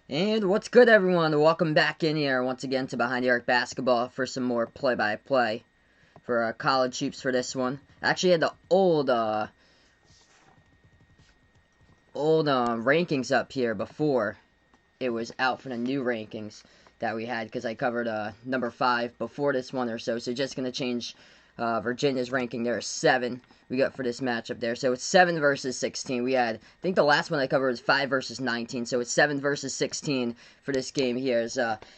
And what's good, everyone? Welcome back in here once again to Behind the Arc Basketball for some more play-by-play for college hoops for this one. I actually had the old rankings up here before it was out for the new rankings that we had because I covered number 5 before this one or so. So just going to change Virginia's ranking there is 7 we got for this matchup there. So it's 7 versus 16. We had, I think the last one I covered was 5 versus 19. So it's 7 versus 16 for this game here.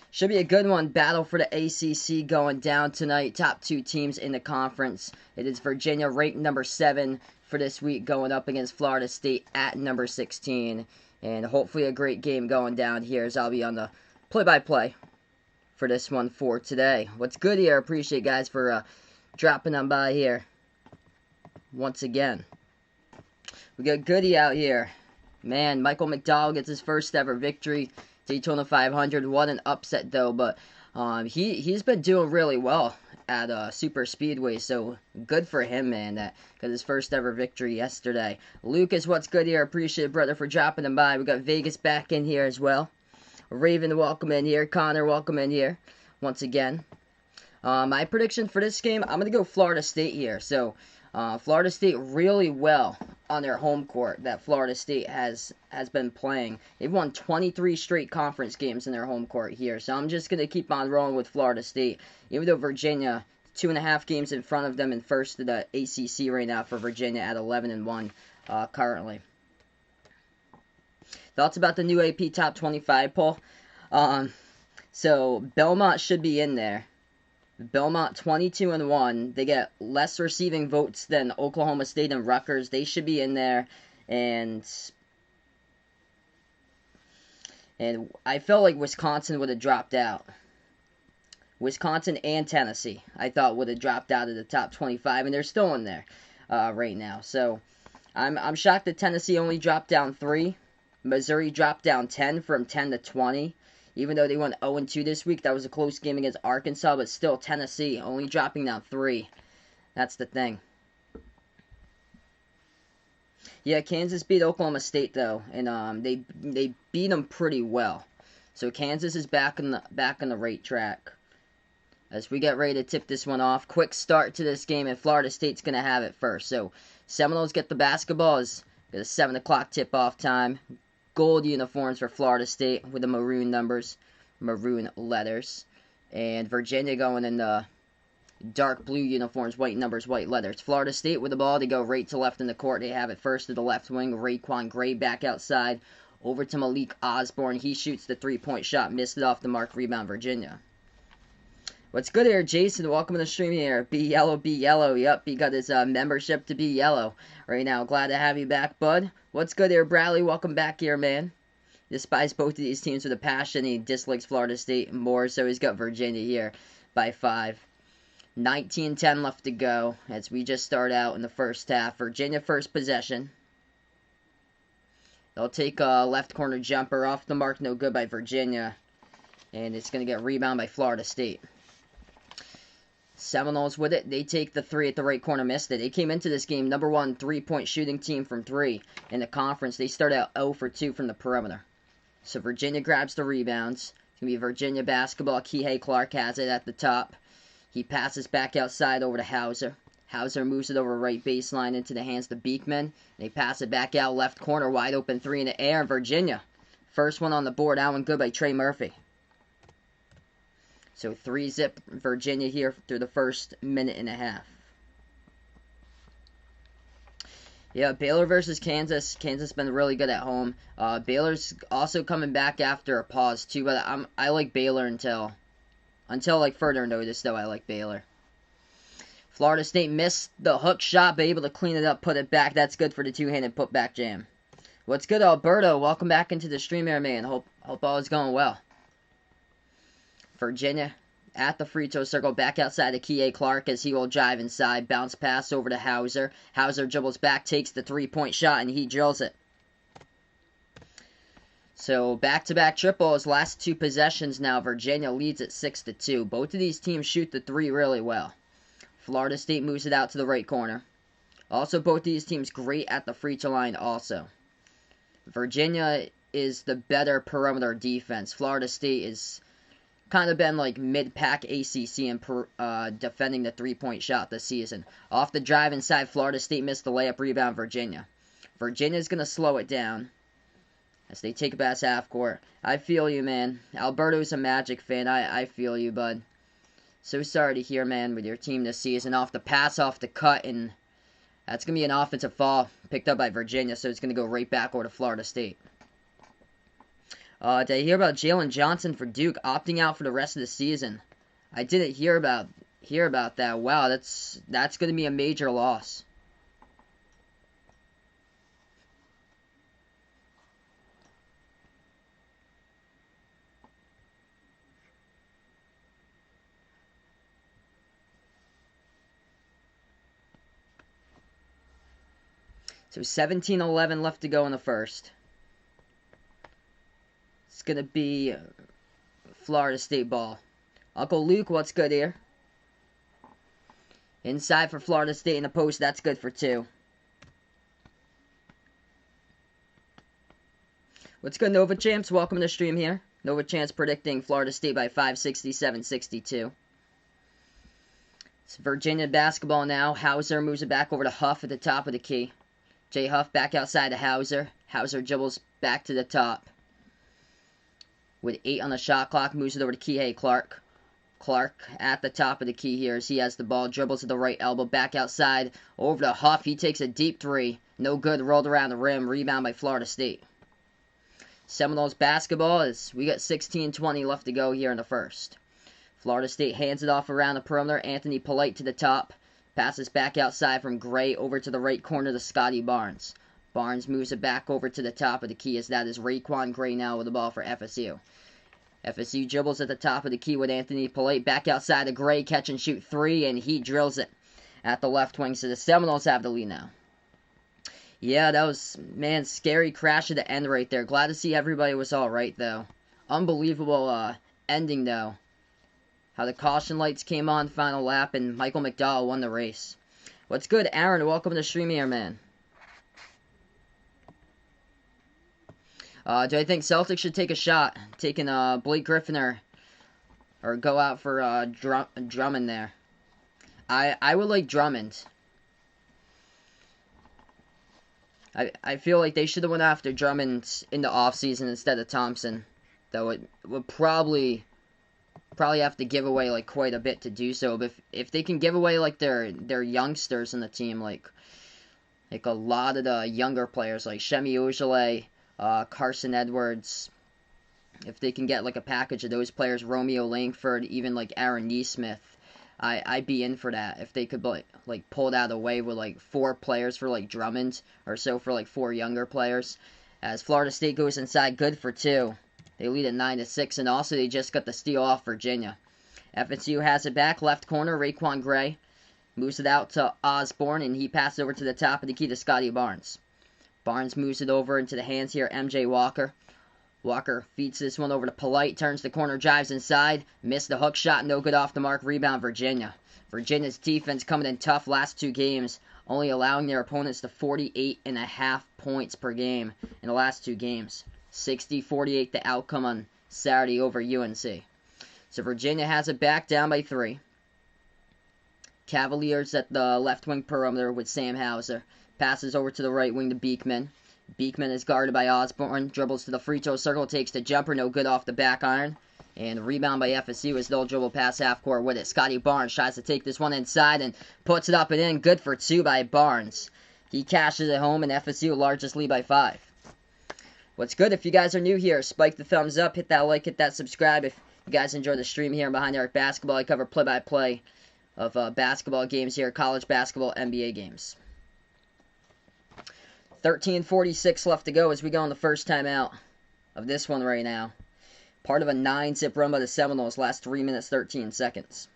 Should be a good one. Battle for the ACC going down tonight. Top 2 teams in the conference. It is Virginia ranked number 7 for this week going up against Florida State at number 16. And hopefully a great game going down here as I'll be on the play-by-play for this one for today. What's good here? Appreciate guys for dropping on by here once again. We got Goody out here. Man, Michael McDowell gets his first ever victory. Daytona 500. What an upset though, but he's been doing really well at super speedway, so good for him, man. That got his first ever victory yesterday. Lucas, what's good here? Appreciate it, brother, for dropping them by. We got Vegas back in here as well. Raven, welcome in here. Connor, welcome in here once again. My prediction for this game, I'm going to go Florida State here. So, Florida State really well on their home court that Florida State has been playing. They've won 23 straight conference games in their home court here. So, I'm just going to keep on rolling with Florida State. Even though Virginia, 2.5 games in front of them in first to the ACC right now for Virginia at 11-1 currently. Thoughts about the new AP Top 25 poll? So, Belmont should be in there. Belmont 22-1. They get less receiving votes than Oklahoma State and Rutgers. They should be in there. And I felt like Wisconsin would have dropped out. Wisconsin and Tennessee, I thought, would have dropped out of the top 25, and they're still in there right now. So I'm shocked that Tennessee only dropped down 3. Missouri dropped down 10 from 10 to 20. Even though they went 0-2 this week, that was a close game against Arkansas, but still Tennessee only dropping down 3. That's the thing. Yeah, Kansas beat Oklahoma State though, and they beat them pretty well. So Kansas is back on the right track. As we get ready to tip this one off, quick start to this game, and Florida State's gonna have it first. So Seminoles get the basketball. It's a 7 o'clock tip-off time. Gold uniforms for Florida State with the maroon numbers, maroon letters. And Virginia going in the dark blue uniforms, white numbers, white letters. Florida State with the ball. They go right to left in the court. They have it first to the left wing. Raekwon Gray back outside. Over to Malik Osborne. He shoots the three-point shot. Missed it off the mark. Rebound, Virginia. What's good here, Jason? Welcome to the stream here. Be Yellow, Be Yellow. Yep, he got his membership to Be Yellow right now. Glad to have you back, bud. What's good here, Bradley? Welcome back here, man. He despises both of these teams with a passion. He dislikes Florida State more, so he's got Virginia here by 5. 19-10 left to go as we just start out in the first half. Virginia first possession. They'll take a left corner jumper off the mark. No good by Virginia. And it's going to get rebound by Florida State. Seminoles with it. They take the 3 at the right corner, missed it. They came into this game number 1 3-point shooting team from 3 in the conference. They start out 0 for 2 from the perimeter. So Virginia grabs the rebounds. It's going to be Virginia basketball. Kihei Clark has it at the top. He passes back outside over to Hauser. Hauser moves it over right baseline into the hands of Beekman. They pass it back out left corner. Wide open 3 in the air. And Virginia. First one on the board. That one good by Trey Murphy. So 3-zip Virginia here through the first minute and a half. Yeah, Baylor versus Kansas. Kansas been really good at home. Baylor's also coming back after a pause too, but I like Baylor until like further notice though. I like Baylor. Florida State missed the hook shot, but able to clean it up, put it back. That's good for the two-handed putback jam. What's good, Alberto? Welcome back into the stream here, man. Hope all is going well. Virginia at the free throw circle, back outside to Kihei Clark as he will drive inside. Bounce pass over to Hauser. Hauser dribbles back, takes the 3-point shot, and he drills it. So back-to-back triples, last 2 possessions now. Virginia leads at 6-2. Both of these teams shoot the 3 really well. Florida State moves it out to the right corner. Also, both of these teams great at the free throw line also. Virginia is the better perimeter defense. Florida State is kind of been like mid-pack ACC in defending the three-point shot this season. Off the drive inside, Florida State missed the layup, rebound Virginia. Virginia's going to slow it down as they take it past half court. I feel you, man. Alberto's a Magic fan. I feel you, bud. So sorry to hear, man, with your team this season. Off the pass, off the cut, and that's going to be an offensive foul picked up by Virginia, so it's going to go right back over to Florida State. Did I hear about Jalen Johnson for Duke opting out for the rest of the season? I didn't hear about that. Wow, that's going to be a major loss. So 17-11 left to go in the first. It's going to be Florida State ball. Uncle Luke, what's good here? Inside for Florida State in the post. That's good for 2. What's good, Nova Champs? Welcome to the stream here. Nova Champs predicting Florida State by 5, 67-62. It's Virginia basketball now. Hauser moves it back over to Huff at the top of the key. Jay Huff back outside to Hauser. Hauser dribbles back to the top. With 8 on the shot clock, moves it over to Kihei Clark. Clark at the top of the key here as he has the ball. Dribbles to the right elbow, back outside, over to Huff. He takes a deep 3. No good, rolled around the rim. Rebound by Florida State. Seminoles basketball as we got 16-20 left to go here in the first. Florida State hands it off around the perimeter. Anthony Polite to the top. Passes back outside from Gray over to the right corner to Scotty Barnes. Barnes moves it back over to the top of the key as that is Raekwon Gray now with the ball for FSU. FSU dribbles at the top of the key with Anthony Polite. Back outside to Gray, catch and shoot 3, and he drills it at the left wing. So the Seminoles have the lead now. Yeah, that was, man, scary crash at the end right there. Glad to see everybody was all right, though. Unbelievable ending, though. How the caution lights came on final lap, and Michael McDowell won the race. What's good, Aaron? Welcome to the stream here, man. Do I think Celtics should take a shot, taking Blake Griffin or go out for Drummond there? I would like Drummond. I feel like they should have went after Drummond in the offseason instead of Thompson, though it would probably have to give away like quite a bit to do so. But if they can give away like their youngsters in the team, like a lot of the younger players like Shemi Ojale, Carson Edwards, if they can get like a package of those players, Romeo Langford, even like Aaron Nesmith, I'd be in for that. If they could like pull that away with like 4 players for like Drummond or so for like 4 younger players. As Florida State goes inside, good for 2. They lead at 9-6, and also they just got the steal off Virginia. FSU has it back, left corner, Raekwon Gray. Moves it out to Osborne, and he passes over to the top of the key to Scotty Barnes. Barnes moves it over into the hands here, MJ Walker. Walker feeds this one over to Polite, turns the corner, drives inside. Missed the hook shot, no good off the mark, rebound Virginia. Virginia's defense coming in tough last 2 games, only allowing their opponents to 48.5 points per game in the last 2 games. 60-48 the outcome on Saturday over UNC. So Virginia has it back down by 3. Cavaliers at the left wing perimeter with Sam Hauser. Passes over to the right wing to Beekman. Beekman is guarded by Osborne. Dribbles to the free throw circle. Takes the jumper. No good off the back iron. And rebound by FSU as they'll dribble past half court with it. Scotty Barnes tries to take this one inside and puts it up and in. Good for 2 by Barnes. He cashes it home, and FSU largest lead by 5. What's good? If you guys are new here, spike the thumbs up, hit that like, hit that subscribe. If you guys enjoy the stream here Behind the Arc Basketball, I cover play-by-play of basketball games here, college basketball, NBA games. 13:46 left to go as we go on the first time out of this one right now. Part of a 9-zip run by the Seminoles, last 3 minutes, 13 seconds.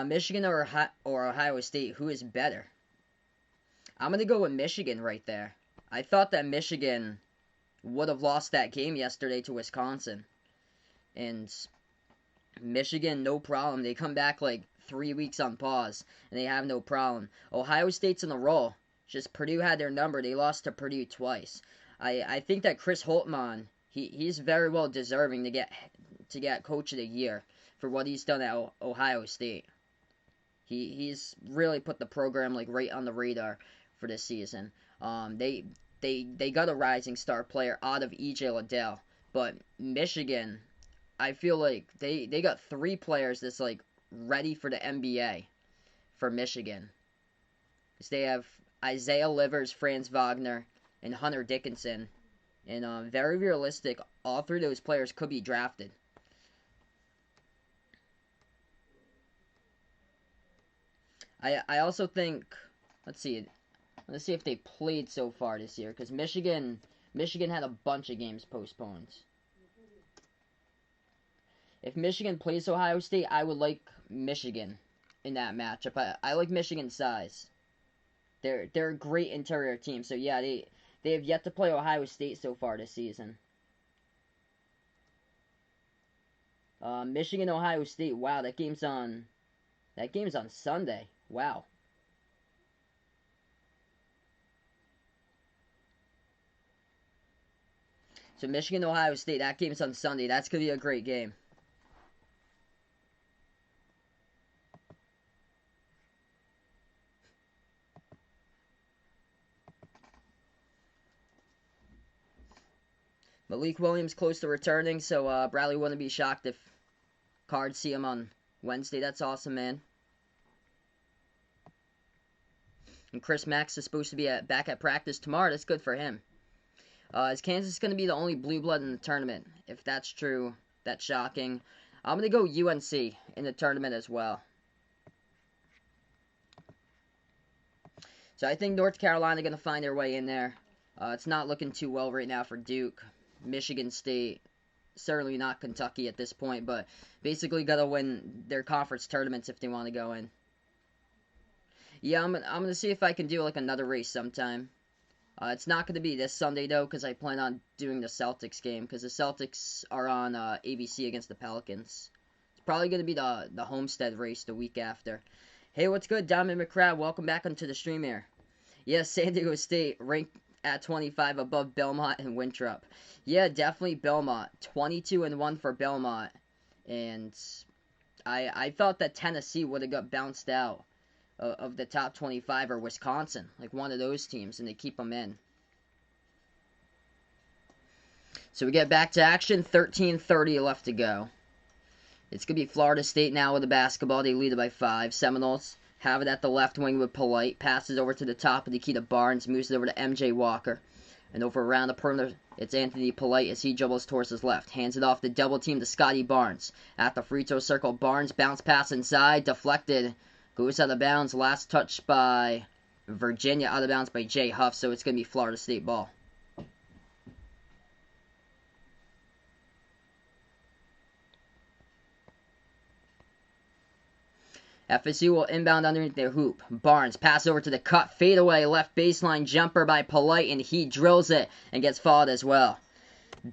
Michigan or Ohio State, who is better? I'm going to go with Michigan right there. I thought that Michigan would have lost that game yesterday to Wisconsin. And Michigan, no problem. They come back like 3 weeks on pause, and they have no problem. Ohio State's in the roll. Just Purdue had their number. They lost to Purdue twice. I think that Chris Holtmann, he's very well deserving to get Coach of the Year for what he's done at Ohio State. He's really put the program like right on the radar for this season. They got a rising star player out of E.J. Liddell, but Michigan, I feel like they got 3 players that's like ready for the NBA for Michigan. Because they have Isaiah Livers, Franz Wagner, and Hunter Dickinson. And very realistic, all 3 of those players could be drafted. I also think, let's see if they played so far this year, because Michigan had a bunch of games postponed. If Michigan plays Ohio State, I would like Michigan in that matchup. I like Michigan's size. They're a great interior team, so yeah, they have yet to play Ohio State so far this season. Michigan, Ohio State. Wow, that game's on Sunday. Wow. So Michigan, Ohio State, that game's on Sunday. That's going to be a great game. Malik Williams close to returning, so Bradley wouldn't be shocked if Cards see him on Wednesday. That's awesome, man. And Chris Max is supposed to be back at practice tomorrow. That's good for him. Is Kansas going to be the only blue blood in the tournament? If that's true, that's shocking. I'm going to go UNC in the tournament as well. So I think North Carolina going to find their way in there. It's not looking too well right now for Duke. Michigan State, certainly not Kentucky at this point, but basically got to win their conference tournaments if they want to go in. Yeah, I'm gonna see if I can do like another race sometime. It's not gonna be this Sunday though, because I plan on doing the Celtics game, because the Celtics are on ABC against the Pelicans. It's probably gonna be the Homestead race the week after. Hey, what's good, Diamond McCrab? Welcome back onto the stream here. Yes, San Diego State ranked at 25 above Belmont and Winthrop. Yeah, definitely Belmont. 22-1 for Belmont, and I thought that Tennessee would have got bounced out of the top 25, or Wisconsin, like one of those teams, and they keep them in. So we get back to action, 13:30 left to go. It's going to be Florida State now with the basketball. They lead it by 5. Seminoles have it at the left wing with Polite. Passes over to the top of the key to Barnes. Moves it over to MJ Walker. And over around the perimeter, it's Anthony Polite as he dribbles towards his left. Hands it off the double team to Scotty Barnes. At the free throw circle, Barnes bounce pass inside. Deflected. Goes out of bounds. Last touch by Virginia. Out of bounds by Jay Huff. So it's going to be Florida State ball. FSU will inbound underneath their hoop. Barnes pass over to the cut. Fadeaway left baseline jumper by Polite. And he drills it and gets fouled as well.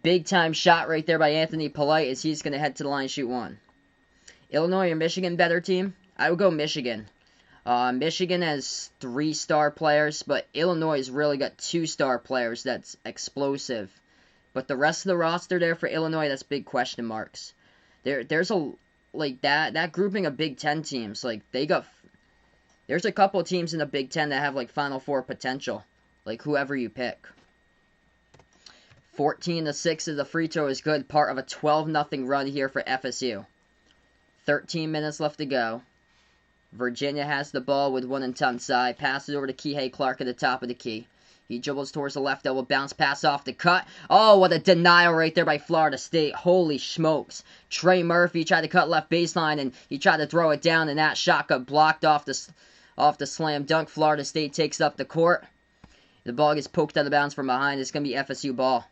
Big time shot right there by Anthony Polite as he's going to head to the line and shoot one. Illinois or Michigan better team? I would go Michigan. Michigan has 3-star players, but Illinois has really got 2-star players that's explosive. But the rest of the roster there for Illinois, that's big question marks. There's a like that grouping of Big Ten teams. Like there's a couple teams in the Big Ten that have like Final Four potential. Like whoever you pick. 14-6 as the free throw is good. Part of a 12-0 run here for FSU. 13 minutes left to go. Virginia has the ball with 1 and 10 side. Passes over to Kihei Clark at the top of the key. He dribbles towards the left elbow. Bounce pass off the cut. Oh, what a denial right there by Florida State. Holy smokes. Trey Murphy tried to cut left baseline, and he tried to throw it down, and that shot got blocked off the slam dunk. Florida State takes up the court. The ball gets poked out of bounds from behind. It's going to be FSU ball.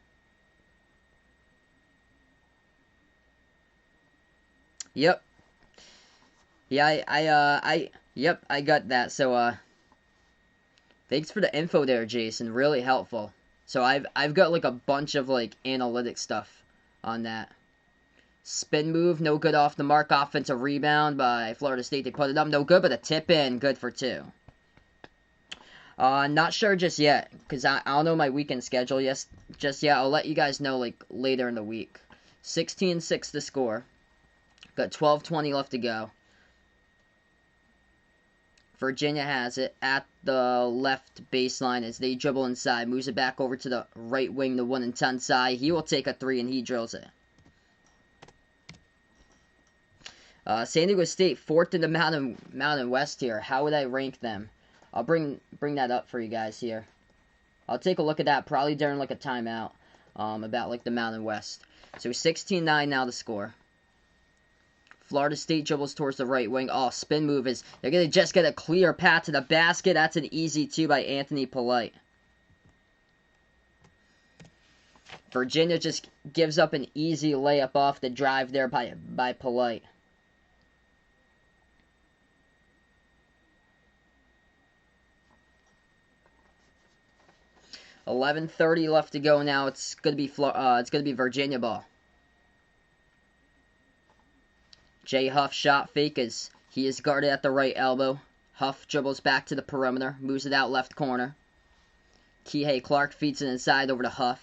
Yep. Yeah, I got that. So, thanks for the info there, Jason. Really helpful. So I've got like a bunch of like analytic stuff on that. Spin move, no good off the mark. Offensive rebound by Florida State. They put it up, no good, but a tip in, good for 2. Not sure just yet, because I don't know my weekend schedule just yet. I'll let you guys know, like, later in the week. 16-6 to score. Got 12:20 left to go. Virginia has it at the left baseline as they dribble inside. Moves it back over to the right wing, the 1-10 side. He will take a 3, and he drills it. San Diego State, 4th in the Mountain West here. How would I rank them? I'll bring that up for you guys here. I'll take a look at that probably during like a timeout about like the Mountain West. So 16-9 now to score. Florida State dribbles towards the right wing. Oh, spin move is... They're going to just get a clear path to the basket. That's an easy 2 by Anthony Polite. Virginia just gives up an easy layup off the drive there by Polite. $11:30 left to go now. It's gonna be Virginia ball. Jay Huff shot fake as he is guarded at the right elbow. Huff dribbles back to the perimeter, moves it out left corner. Kihei Clark feeds it inside over to Huff.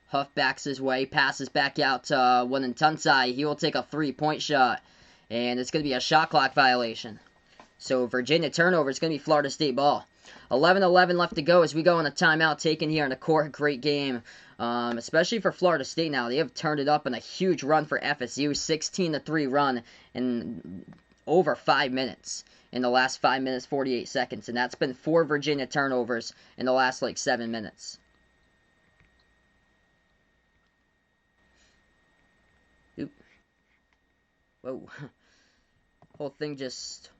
Huff backs his way, passes back out to 1-10 side. He will take a 3-point shot, and it's gonna be a shot clock violation. So Virginia turnover. It's gonna be Florida State ball. 11:11 left to go as we go on a timeout taken here in the court. Great game, especially for Florida State now. They have turned it up in a huge run for FSU. 16-3 run in over 5 minutes. In the last 5 minutes, 48 seconds. And that's been 4 Virginia turnovers in the last, 7 minutes. Oop. Whoa. Whole thing just...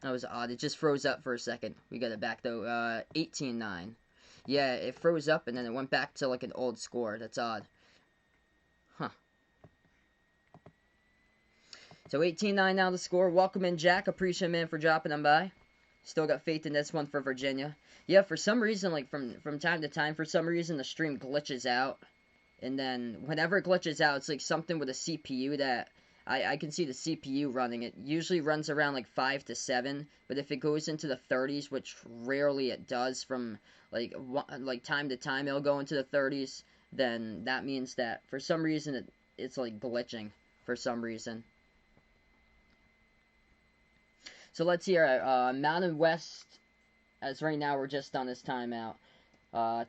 That was odd. It just froze up for a second. We got it back, though. 18-9. Yeah, it froze up, and then it went back to, an old score. That's odd. Huh. So 18-9 now the score. Welcome in, Jack. Appreciate man for dropping them by. Still got faith in this one for Virginia. Yeah, for some reason, from time to time, for some reason, the stream glitches out. And then, whenever it glitches out, it's something with a CPU that... I can see the CPU running. It usually runs around 5 to 7, but if it goes into the 30s, which rarely it does from time to time, it'll go into the 30s, then that means that for some reason it's glitching for some reason. So let's hear Mountain West, as right now we're just on this timeout.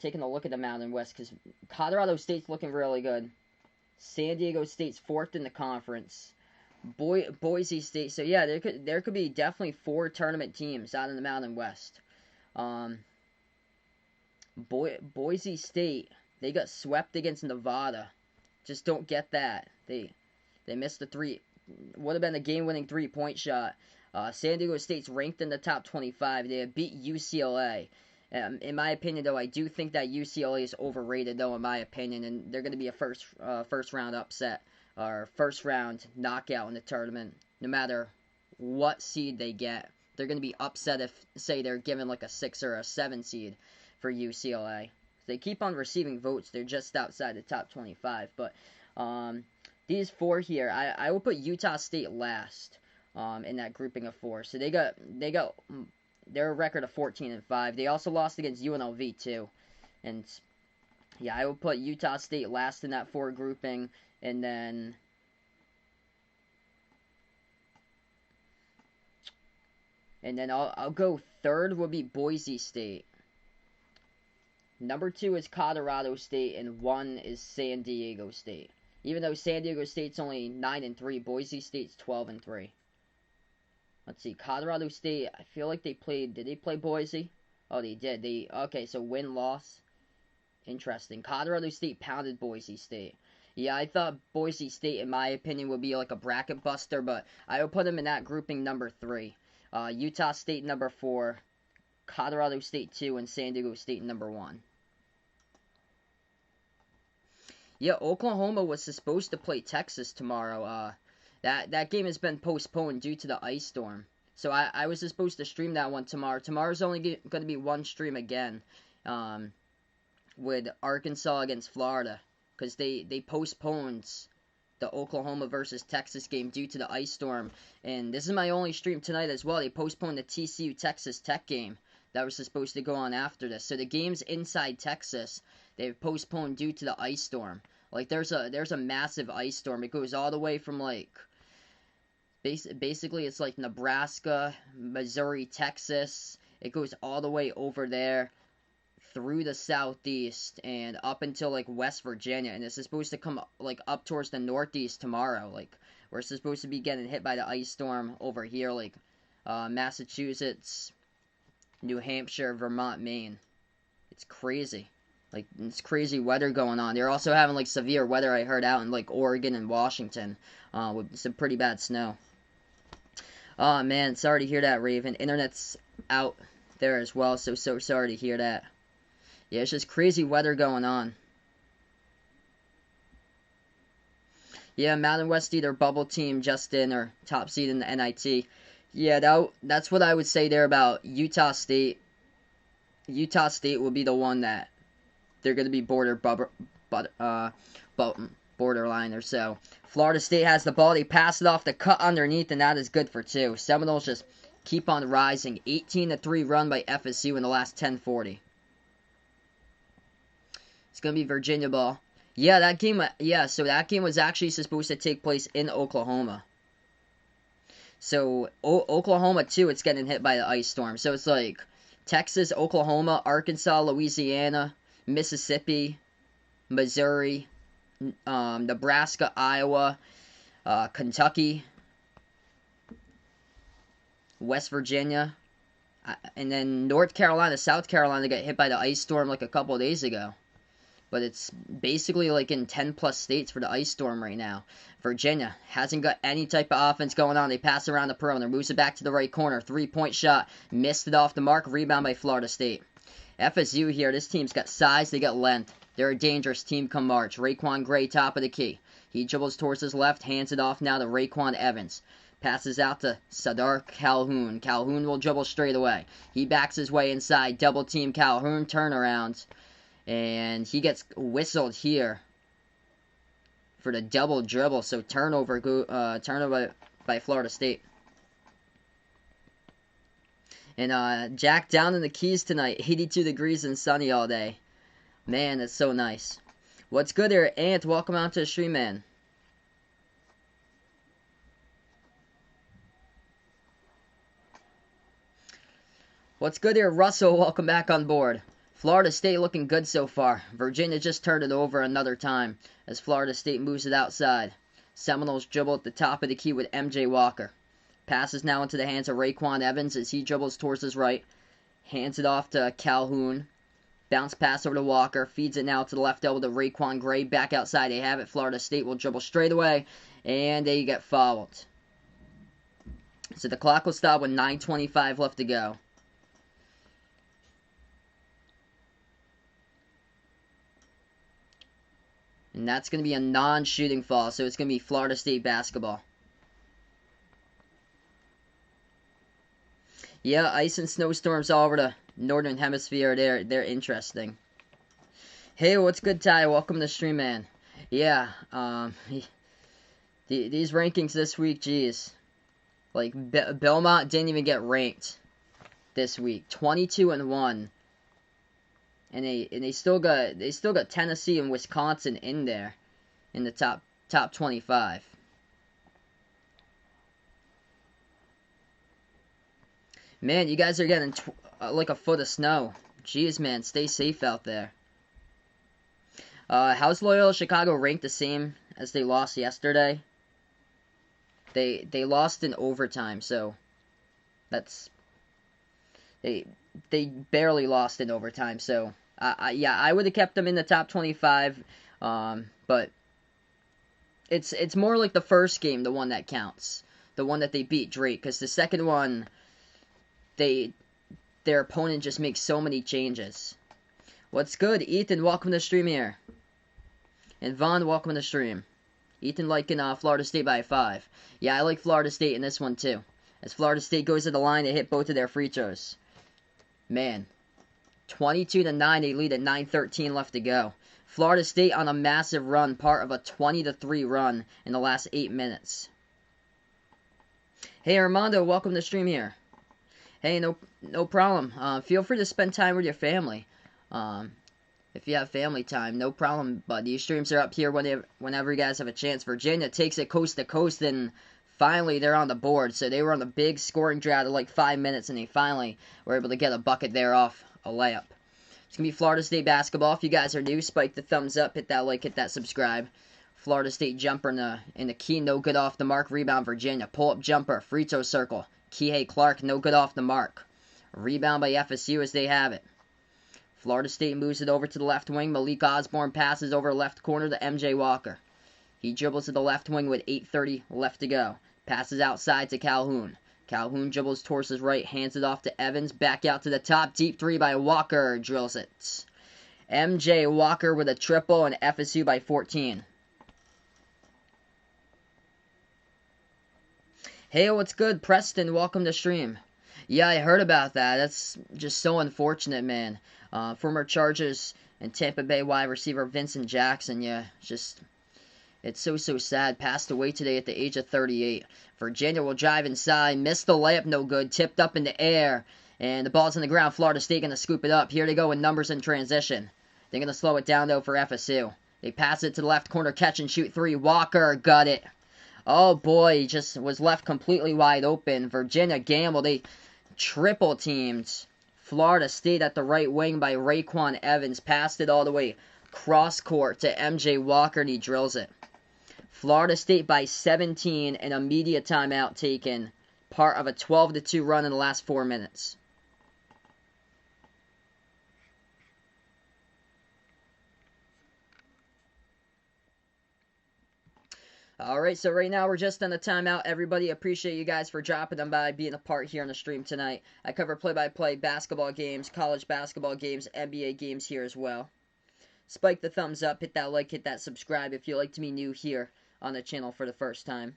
Taking a look at the Mountain West because Colorado State's looking really good. San Diego State's 4th in the conference. Boise State. So yeah, there could be definitely 4 tournament teams out in the Mountain West. Boise State, they got swept against Nevada. Just don't get that. They missed the 3. Would have been a game-winning 3-point shot. San Diego State's ranked in the top 25. They have beat UCLA. In my opinion, though, I do think that UCLA is overrated, though, in my opinion, and they're going to be a first round upset or first round knockout in the tournament. No matter what seed they get, they're going to be upset if, say, they're given a 6 or a 7 seed for UCLA. They keep on receiving votes. They're just outside the top 25. But these 4 here, I will put Utah State last in that grouping of 4. So they got their record of 14-5. They also lost against UNLV too, and yeah, I will put Utah State last in that 4 grouping, and then I'll go 3rd would be Boise State. Number 2 is Colorado State, and 1 is San Diego State. Even though San Diego State's only 9-3, Boise State's 12-3. Let's see, Colorado State, I feel like they played, did they play Boise? Oh, they did. Okay, so win-loss. Interesting. Colorado State pounded Boise State. Yeah, I thought Boise State, in my opinion, would be a bracket buster, but I would put them in that grouping number 3. Utah State number 4, Colorado State 2, and San Diego State number 1. Yeah, Oklahoma was supposed to play Texas tomorrow. That game has been postponed due to the ice storm. So I was supposed to stream that one tomorrow. Tomorrow's only going to be one stream again with Arkansas against Florida. because they postponed the Oklahoma versus Texas game due to the ice storm. And this is my only stream tonight as well. They postponed the TCU Texas Tech game that was supposed to go on after this. So the games inside Texas, they've postponed due to the ice storm. Like there's a massive ice storm. It goes all the way from like basically it's like Nebraska, Missouri, Texas. It goes all the way over there through the southeast and up until like West Virginia, and this is supposed to come like up towards the northeast tomorrow. Like we're supposed to be getting hit by the ice storm over here, like Massachusetts, New Hampshire, Vermont, Maine. It's crazy. Like it's crazy weather going on. They're also having like severe weather, I heard, out in like Oregon and Washington with some pretty bad snow. Oh man, sorry to hear that, Raven. Internet's out there as well, so sorry to hear that. Yeah, it's just crazy weather going on. Yeah, Mountain West either bubble team just in or top seed in the NIT. Yeah, that's what I would say there about Utah State. Utah State will be the one that they're going to be borderline or so. Florida State has the ball. They pass it off the cut underneath, and that is good for 2. Seminoles just keep on rising. 18-3 run by FSU in the last 10:40. It's going to be Virginia ball. Yeah, so that game was actually supposed to take place in Oklahoma. So, Oklahoma, too, it's getting hit by the ice storm. So, it's like Texas, Oklahoma, Arkansas, Louisiana, Mississippi, Missouri, Nebraska, Iowa, Kentucky, West Virginia, and then North Carolina, South Carolina got hit by the ice storm like a couple of days ago. But it's basically like in 10-plus states for the ice storm right now. Virginia hasn't got any type of offense going on. They pass around the perimeter, moves it back to the right corner. 3-point shot, missed it off the mark. Rebound by Florida State. FSU here, this team's got size, they got length. They're a dangerous team come March. Raekwon Gray, top of the key. He dribbles towards his left, hands it off now to Raekwon Evans. Passes out to Sadar Calhoun. Calhoun will dribble straight away. He backs his way inside. Double team Calhoun, turnaround. And he gets whistled here for the double dribble. So turnover by Florida State. And Jack down in the Keys tonight. 82 degrees and sunny all day. Man, that's so nice. What's good there, Ant? Welcome out to the stream, man. What's good there, Russell? Welcome back on board. Florida State looking good so far. Virginia just turned it over another time as Florida State moves it outside. Seminoles dribble at the top of the key with MJ Walker. Passes now into the hands of Raekwon Evans as he dribbles towards his right. Hands it off to Calhoun. Bounce pass over to Walker. Feeds it now to the left elbow to Raekwon Gray. Back outside. They have it. Florida State will dribble straight away. And they get fouled. So the clock will stop with 9:25 left to go. And that's going to be a non-shooting foul, so it's going to be Florida State basketball. Yeah, ice and snowstorms all over the northern hemisphere. They're interesting. Hey, what's good, Ty? Welcome to the stream, man. Yeah, these rankings this week, geez. Like, Belmont didn't even get ranked this week. 22-1. And they still got Tennessee and Wisconsin in there in the top 25. Man, you guys are getting like a foot of snow. Jeez, man, stay safe out there. How's Loyola Chicago ranked the same as they lost yesterday? They lost in overtime, so that's they barely lost in overtime, so yeah, I would have kept them in the top 25, but it's more like the first game, the one that counts, the one that they beat Drake, because the second one, their opponent just makes so many changes. What's good, Ethan? Welcome to the stream here, and Vaughn, welcome to the stream. Ethan liking Florida State by 5. Yeah, I like Florida State in this one too, as Florida State goes to the line to hit both of their free throws. Man. 22-9, they lead at 9:13 left to go. Florida State on a massive run, part of a 20-3 run in the last 8 minutes. Hey Armando, welcome to the stream here. Hey, no problem. Feel free to spend time with your family. If you have family time, no problem. But these streams are up here whenever you guys have a chance. Virginia takes it coast to coast, and finally they're on the board. So they were on the big scoring drought of like 5 minutes, and they finally were able to get a bucket there off a layup. It's going to be Florida State basketball. If you guys are new, spike the thumbs up, hit that like, hit that subscribe. Florida State jumper in the key, no good off the mark. Rebound Virginia. Pull-up jumper, free throw circle. Kihei Clark, no good off the mark. Rebound by FSU as they have it. Florida State moves it over to the left wing. Malik Osborne passes over left corner to MJ Walker. He dribbles to the left wing with 8:30 left to go. Passes outside to Calhoun. Calhoun dribbles towards his right, hands it off to Evans. Back out to the top, deep three by Walker. Drills it. MJ Walker with a triple and FSU by 14. Hey, what's good? Preston, welcome to stream. Yeah, I heard about that. That's just so unfortunate, man. Former Chargers and Tampa Bay wide receiver Vincent Jackson, yeah, it's so sad. Passed away today at the age of 38. Virginia will drive inside, missed the layup, no good, tipped up in the air, and the ball's on the ground. Florida State going to scoop it up. Here they go with numbers in transition. They're going to slow it down, though, for FSU. They pass it to the left corner, catch and shoot three. Walker got it. Oh, boy, he just was left completely wide open. Virginia gambled. They triple teamed Florida State at the right wing by Raekwon Evans. Passed it all the way cross court to MJ Walker, and he drills it. Florida State by 17 and a media timeout taken. Part of a 12-2 run in the last 4 minutes. Alright, so right now we're just on the timeout. Everybody, appreciate you guys for dropping them by, being a part here on the stream tonight. I cover play-by-play basketball games, college basketball games, NBA games here as well. Spike the thumbs up, hit that like, hit that subscribe if you'd like to be new here on the channel for the first time.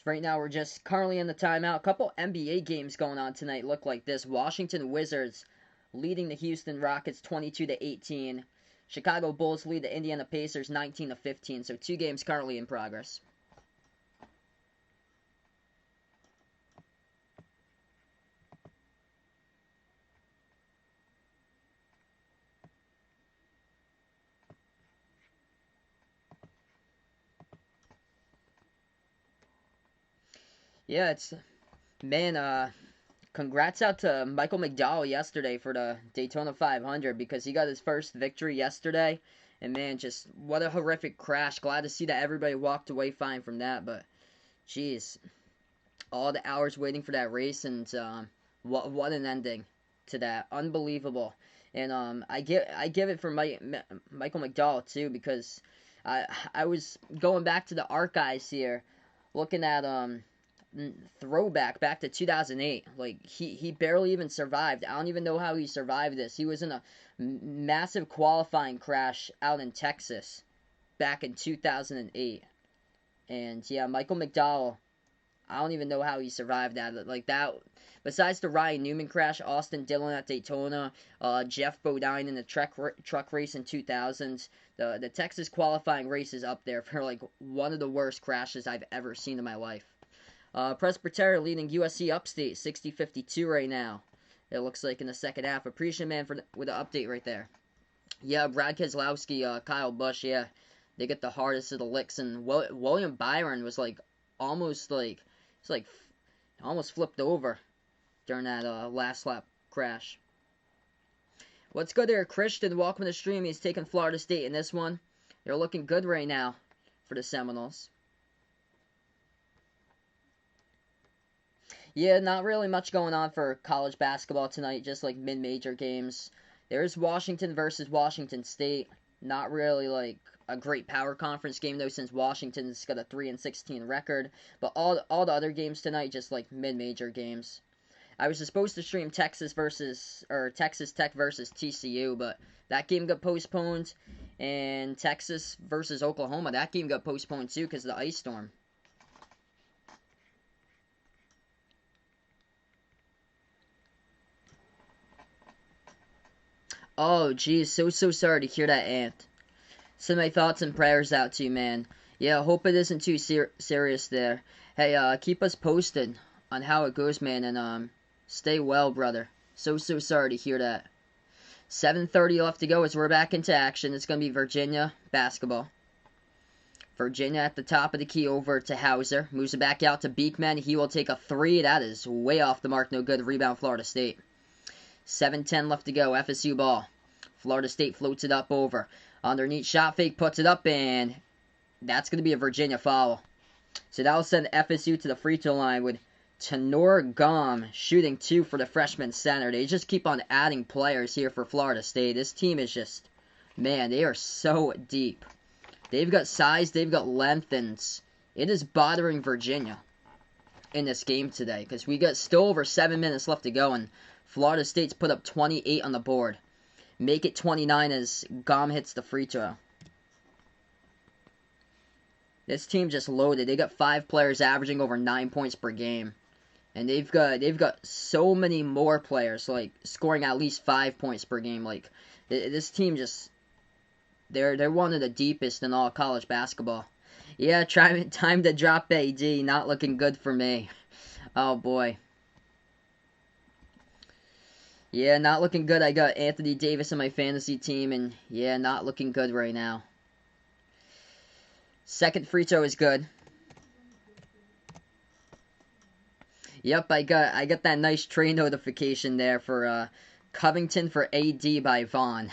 Right now, we're just currently in the timeout. A couple NBA games going on tonight look like this. Washington Wizards leading the Houston Rockets 22-18. Chicago Bulls lead the Indiana Pacers 19-15. So 2 games currently in progress. Yeah, congrats out to Michael McDowell yesterday for the Daytona 500 because he got his first victory yesterday. And man, just what a horrific crash. Glad to see that everybody walked away fine from that. But, jeez, all the hours waiting for that race, and what an ending to that. Unbelievable. And I give it for Michael McDowell too, because I was going back to the archives here, looking at throwback back to 2008. Like, he barely even survived. I don't even know how he survived this. He was in a massive qualifying crash out in Texas back in 2008. And yeah, Michael McDowell, I don't even know how he survived that. Like, that, besides the Ryan Newman crash, Austin Dillon at Daytona, Jeff Bodine in the truck race in 2000, the Texas qualifying race is up there for like one of the worst crashes I've ever seen in my life. Presbyterian leading USC Upstate 60-52 right now. It looks like in the second half. Appreciate, man, with the update right there. Yeah, Brad Keselowski, Kyle Busch, yeah, they get the hardest of the licks, and William Byron was almost flipped over during that last lap crash. What's good there, Christian? Welcome to the stream. He's taking Florida State in this one. They're looking good right now for the Seminoles. Yeah, not really much going on for college basketball tonight, just like mid-major games. There's Washington versus Washington State. Not really like a great power conference game though, since Washington's got a 3-16 record. But all the other games tonight, just like mid-major games. I was supposed to stream Texas Tech versus TCU, but that game got postponed. And Texas versus Oklahoma, that game got postponed too because of the ice storm. Oh, geez, so sorry to hear that, Ant. Send my thoughts and prayers out to you, man. Yeah, hope it isn't too serious there. Hey, keep us posted on how it goes, man, and stay well, brother. So sorry to hear that. 7:30 left to go as we're back into action. It's going to be Virginia basketball. Virginia at the top of the key over to Hauser. Moves it back out to Beekman. He will take a three. That is way off the mark. No good. Rebound, Florida State. 7:10 left to go. FSU ball. Florida State floats it up over. Underneath shot fake, puts it up, and that's going to be a Virginia foul. So that will send FSU to the free throw line with Tenor Gom shooting 2 for the freshman center. They just keep on adding players here for Florida State. This team is just, man, they are so deep. They've got size, they've got length, and it is bothering Virginia in this game today because we got still over 7 minutes left to go, and Florida State's put up 28 on the board. Make it 29 as Gom hits the free throw. This team just loaded. They got 5 players averaging over 9 points per game. And they've got so many more players, like, scoring at least 5 points per game. Like, this team just, they're one of the deepest in all college basketball. Yeah, time to drop AD. Not looking good for me. Oh, boy. Yeah, not looking good. I got Anthony Davis in my fantasy team, and yeah, not looking good right now. Second free throw is good. Yep, I got that nice trade notification there for Covington for AD by Vaughn.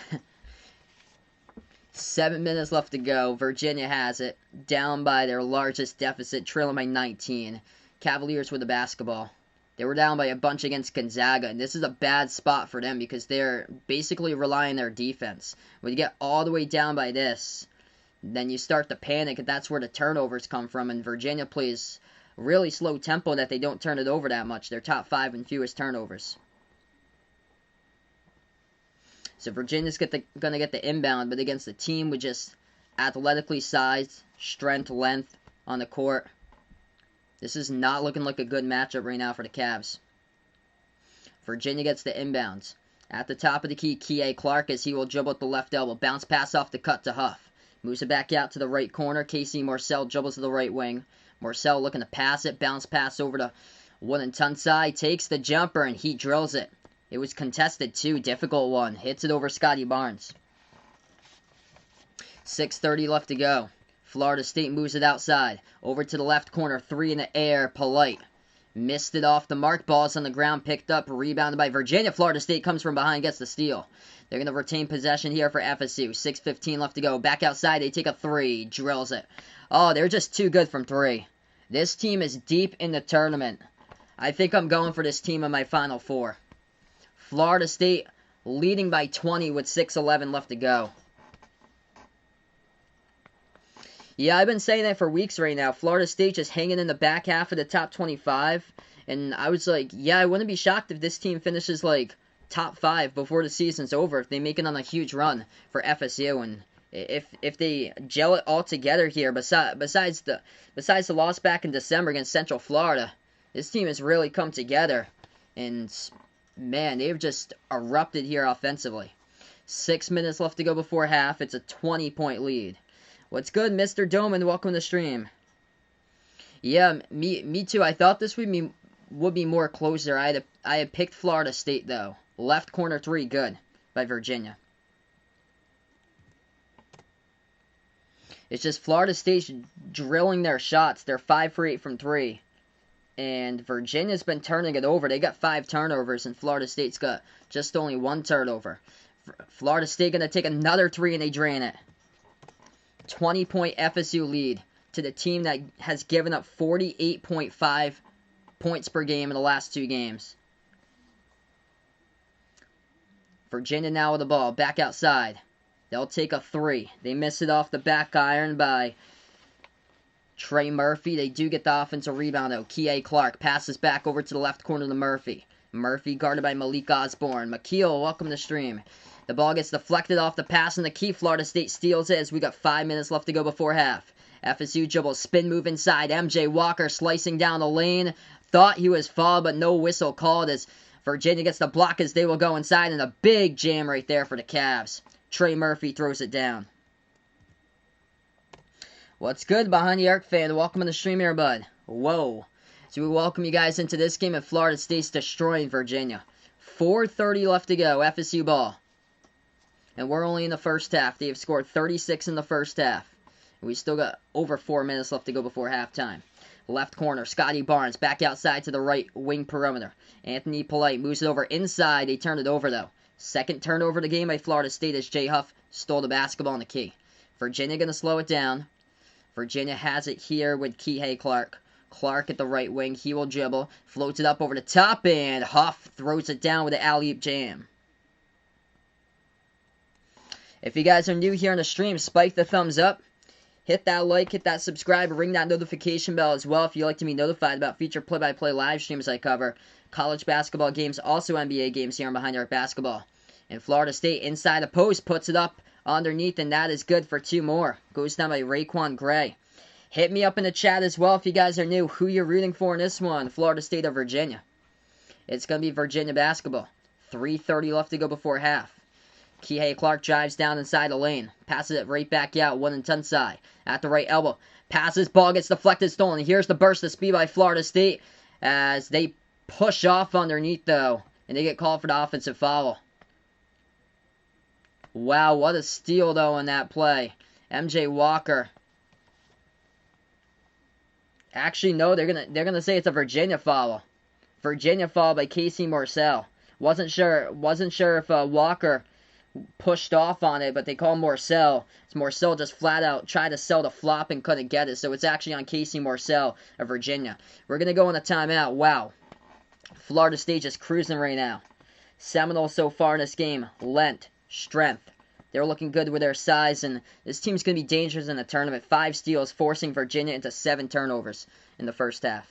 7 minutes left to go. Virginia has it. Down by their largest deficit, trailing by 19. Cavaliers with the basketball. They were down by a bunch against Gonzaga, and this is a bad spot for them because they're basically relying on their defense. When you get all the way down by this, then you start to panic, and that's where the turnovers come from, and Virginia plays really slow tempo that they don't turn it over that much. They're top 5 in fewest turnovers. So Virginia's going to get the inbound, but against a team with just athletically sized, strength, length on the court, this is not looking like a good matchup right now for the Cavs. Virginia gets the inbounds. At the top of the key, K.A. Clark as he will dribble at the left elbow. Bounce pass off the cut to Huff. Moves it back out to the right corner. Casey Marcel dribbles to the right wing. Marcel looking to pass it. Bounce pass over to Wooden Tunsai. Takes the jumper and he drills it. It was contested too. Difficult one. Hits it over Scotty Barnes. 6:30 left to go. Florida State moves it outside. Over to the left corner. 3 in the air. Polite. Missed it off the mark. Ball's on the ground. Picked up. Rebounded by Virginia. Florida State comes from behind. Gets the steal. They're going to retain possession here for FSU. 6:15 left to go. Back outside. They take a 3. Drills it. Oh, they're just too good from 3. This team is deep in the tournament. I think I'm going for this team in my Final Four. Florida State leading by 20 with 6:11 left to go. Yeah, I've been saying that for weeks right now. Florida State just hanging in the back half of the top 25. And I was like, yeah, I wouldn't be shocked if this team finishes like top 5 before the season's over. If they make it on a huge run for FSU. And if they gel it all together here, besides the loss back in December against Central Florida, this team has really come together. And, man, they've just erupted here offensively. 6 minutes left to go before half. It's a 20-point lead. What's good, Mr. Doman? Welcome to the stream. Yeah, me too. I thought this would be more closer. I had picked Florida State, though. Left corner 3, good, by Virginia. It's just Florida State's drilling their shots. They're 5 for 8 from 3. And Virginia's been turning it over. They got 5 turnovers, and Florida State's got just only 1 turnover. Florida State going to take another 3, and they drain it. 20-point FSU lead to the team that has given up 48.5 points per game in the last 2 games. Virginia now with the ball. Back outside. They'll take a 3. They miss it off the back iron by Trey Murphy. They do get the offensive rebound, though. K.A. Clark passes back over to the left corner to Murphy. Murphy guarded by Malik Osborne. McKeel, welcome to the stream. The ball gets deflected off the pass in the key. Florida State steals it as we got 5 minutes left to go before half. FSU dribble, spin move inside. MJ Walker slicing down the lane. Thought he was fouled, but no whistle called as Virginia gets the block as they will go inside, and a big jam right there for the Cavs. Trey Murphy throws it down. What's good, Behind the Arc fan? Welcome to the stream here, bud. Whoa. So we welcome you guys into this game, and Florida State's destroying Virginia. 4:30 left to go, FSU ball. And we're only in the first half. They have scored 36 in the first half. And we still got over 4 minutes left to go before halftime. Left corner, Scotty Barnes, back outside to the right wing perimeter. Anthony Polite moves it over inside. They turned it over, though. Second turnover of the game by Florida State as Jay Huff stole the basketball on the key. Virginia going to slow it down. Virginia has it here with Kihei Clark. Clark at the right wing. He will dribble. Floats it up over the top, and Huff throws it down with an alley-oop jam. If you guys are new here on the stream, spike the thumbs up. Hit that like, hit that subscribe, ring that notification bell as well if you'd like to be notified about future play-by-play live streams I cover. College basketball games, also NBA games here on Behind Arc Basketball. And Florida State inside the post, puts it up underneath, and that is good for 2 more. Goes down by Raekwon Gray. Hit me up in the chat as well if you guys are new. Who you're rooting for in this one, Florida State or Virginia. It's going to be Virginia basketball. 3:30 left to go before half. Kihei Clark drives down inside the lane. Passes it right back out, 1 and 10 side. At the right elbow. Passes, ball gets deflected, stolen. Here's the burst of speed by Florida State as they push off underneath, though. And they get called for the offensive foul. Wow, what a steal, though, in that play. MJ Walker. Actually, no, they're gonna say it's a Virginia foul. Virginia foul by Casey Marcel. Wasn't sure if Walker pushed off on it, but they call Marcel. Marcel just flat out tried to sell the flop and couldn't get it, so it's actually on Casey Marcel of Virginia. We're gonna go on a timeout. Wow, Florida State just cruising right now. Seminoles so far in this game, length, strength. They're looking good with their size, and this team's going to be dangerous in the tournament. 5 steals, forcing Virginia into 7 turnovers in the first half.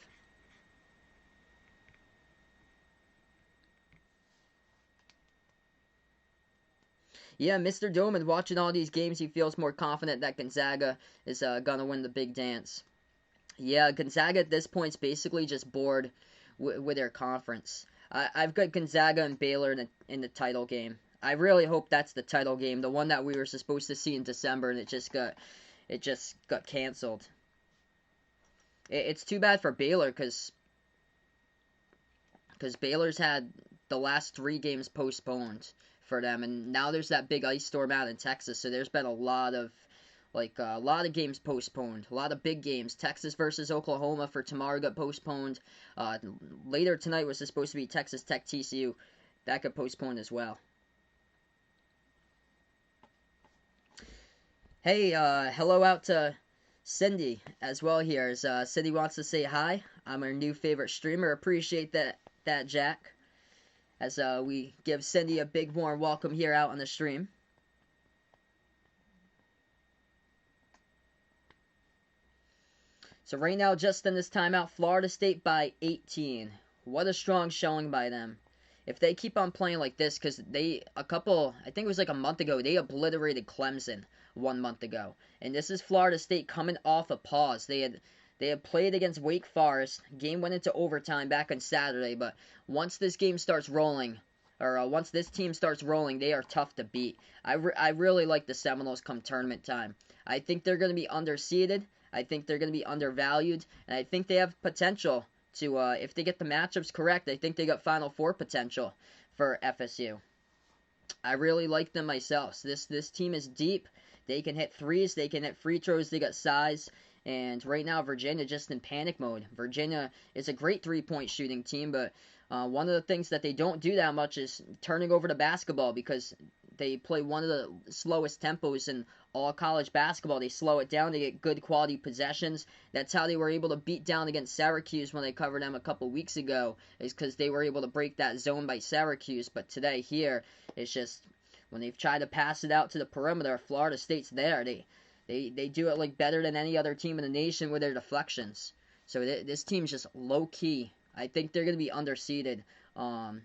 Yeah, Mr. Doman, watching all these games, he feels more confident that Gonzaga is going to win the big dance. Yeah, Gonzaga at this point is basically just bored with their conference. I've got Gonzaga and Baylor in the title game. I really hope that's the title game, the one that we were supposed to see in December, and it just got canceled. It's too bad for Baylor because Baylor's had the last 3 games postponed for them, and now there's that big ice storm out in Texas, so there's been a lot of games postponed, a lot of big games. Texas versus Oklahoma for tomorrow got postponed. Later tonight was supposed to be Texas Tech TCU, that got postponed as well. Hey, hello out to Cindy as well here. As Cindy wants to say hi. I'm our new favorite streamer. Appreciate that, Jack. As we give Cindy a big warm welcome here out on the stream. So right now, just in this timeout, Florida State by 18. What a strong showing by them. If they keep on playing like this, because I think it was like a month ago, they obliterated Clemson 1 month ago. And this is Florida State coming off a pause. They had played against Wake Forest. Game went into overtime back on Saturday, but once this game starts rolling, or once this team starts rolling, they are tough to beat. I really like the Seminoles come tournament time. I think they're going to be underseeded. I think they're going to be undervalued, and I think they have potential to, if they get the matchups correct, I think they got Final Four potential for FSU. I really like them myself. So this team is deep. They can hit threes. They can hit free throws. They got size. And right now, Virginia just in panic mode. Virginia is a great three-point shooting team, but one of the things that they don't do that much is turning over the basketball because they play one of the slowest tempos in all college basketball. They slow it down. They get good quality possessions. That's how they were able to beat down against Syracuse when they covered them a couple weeks ago, is because they were able to break that zone by Syracuse. But today here, it's just when they've tried to pass it out to the perimeter, Florida State's there. They do it like better than any other team in the nation with their deflections. So this team's just low-key. I think they're going to be underseeded. I'm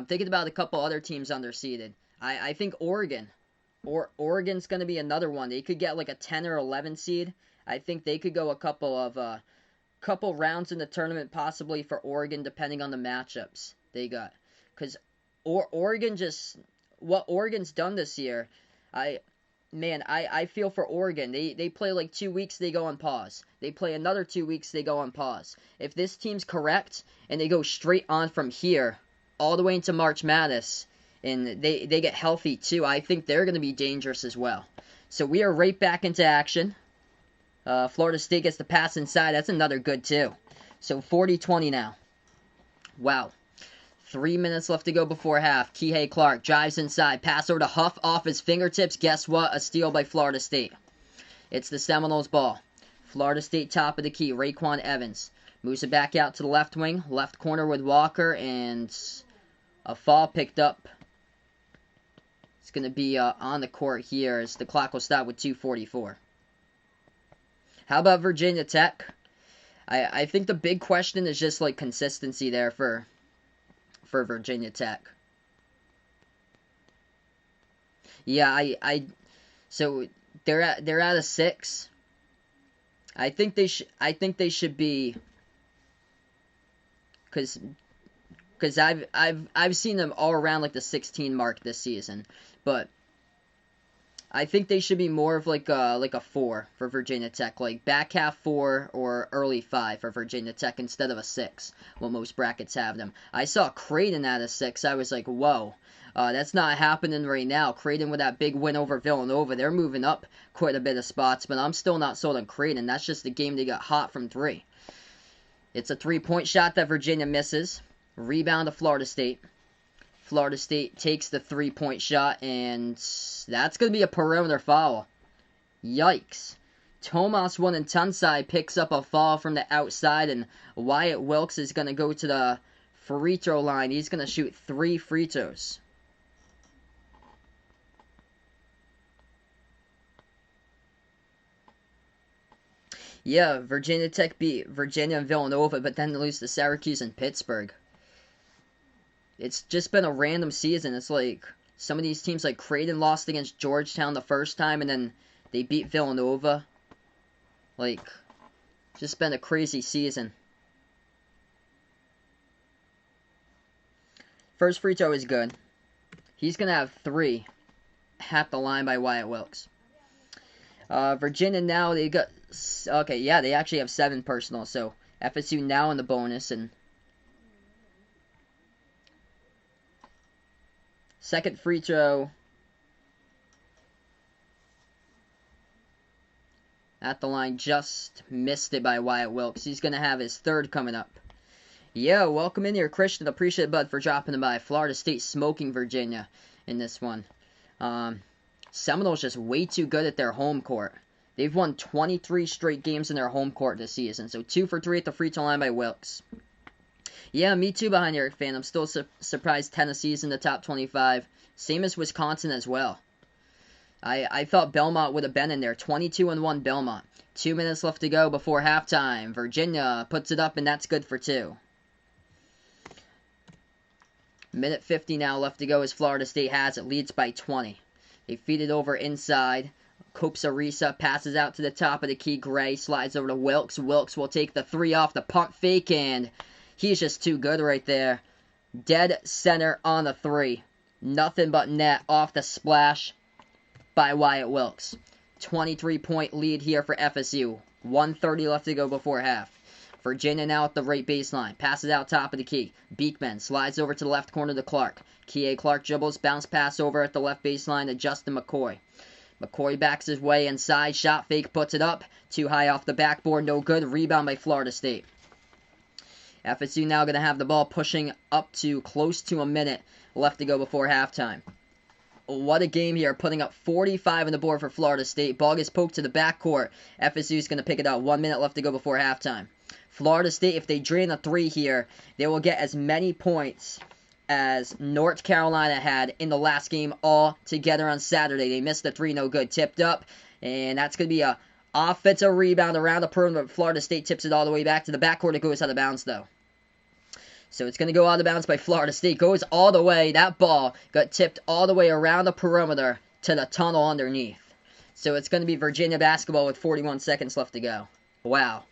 thinking about a couple other teams underseeded. I think Oregon's going to be another one. They could get like a 10 or 11 seed. I think they could go a couple rounds in the tournament possibly for Oregon depending on the matchups they got. Because Oregon just, what Oregon's done this year, I feel for Oregon. They play like 2 weeks, they go on pause. They play another 2 weeks, they go on pause. If this team's correct and they go straight on from here all the way into March Madness, and they get healthy too, I think they're going to be dangerous as well. So we are right back into action. Florida State gets the pass inside. That's another good too. So 40-20 now. Wow. 3 minutes left to go before half. Kihei Clark drives inside. Pass over to Huff off his fingertips. Guess what? A steal by Florida State. It's the Seminoles ball. Florida State top of the key. Raekwon Evans moves it back out to the left wing. Left corner with Walker. And a foul picked up. It's going to be on the court here as the clock will stop with 2:44. How about Virginia Tech? I think the big question is just like consistency there for Virginia Tech. Yeah, so they're at a 6. I think they should be, because I've seen them all around like the 16 mark this season, but I think they should be more of like a 4 for Virginia Tech, like back half 4 or early 5 for Virginia Tech instead of a 6, what most brackets have them. I saw Creighton at a 6. I was like, whoa, that's not happening right now. Creighton with that big win over Villanova, they're moving up quite a bit of spots, but I'm still not sold on Creighton. That's just the game they got hot from 3. It's a 3-point shot that Virginia misses. Rebound to Florida State. Florida State takes the 3-point shot, and that's going to be a perimeter foul. Yikes. Tomas Wonintonsai picks up a foul from the outside, and Wyatt Wilkes is going to go to the free throw line. He's going to shoot 3 free throws. Yeah, Virginia Tech beat Virginia and Villanova, but then lose to Syracuse and Pittsburgh. It's just been a random season. It's like some of these teams, like Creighton lost against Georgetown the first time, and then they beat Villanova. Like, just been a crazy season. First free throw is good. He's going to have 3 at the line by Wyatt Wilkes. Virginia now, they got, okay, yeah, they actually have 7 personal, so FSU now in the bonus, and second free throw at the line, just missed it by Wyatt Wilkes. He's going to have his 3rd coming up. Yeah, welcome in here, Christian. Appreciate it, bud, for dropping by. Florida State smoking Virginia in this one. Seminoles just way too good at their home court. They've won 23 straight games in their home court this season. So 2 for 3 at the free throw line by Wilkes. Yeah, me too behind Eric Fan. I'm still surprised Tennessee's in the top 25. Same as Wisconsin as well. I thought Belmont would have been in there. 22-1 Belmont. 2 minutes left to go before halftime. Virginia puts it up, and that's good for 2. Minute 50 now left to go as Florida State has it. Leads by 20. They feed it over inside. Kopsa-Risa passes out to the top of the key. Gray slides over to Wilkes. Wilkes will take the 3 off the pump fake, and he's just too good right there. Dead center on the 3. Nothing but net off the splash by Wyatt Wilkes. 23-point lead here for FSU. 1:30 left to go before half. Virginia now at the right baseline. Passes out top of the key. Beekman slides over to the left corner to Clark. Kihei Clark dribbles. Bounce pass over at the left baseline to Justin McCoy. McCoy backs his way inside. Shot fake, puts it up. Too high off the backboard. No good. Rebound by Florida State. FSU now going to have the ball pushing up to close to a minute left to go before halftime. What a game here, putting up 45 on the board for Florida State. Ball gets poked to the backcourt. FSU is going to pick it up. 1 minute left to go before halftime. Florida State, if they drain a 3 here, they will get as many points as North Carolina had in the last game all together on Saturday. They missed the 3, no good. Tipped up, and that's going to be a offensive rebound around the perimeter. Florida State tips it all the way back to the backcourt. It goes out of bounds, though. So it's going to go out of bounds by Florida State. Goes all the way. That ball got tipped all the way around the perimeter to the tunnel underneath. So it's going to be Virginia basketball with 41 seconds left to go. Wow.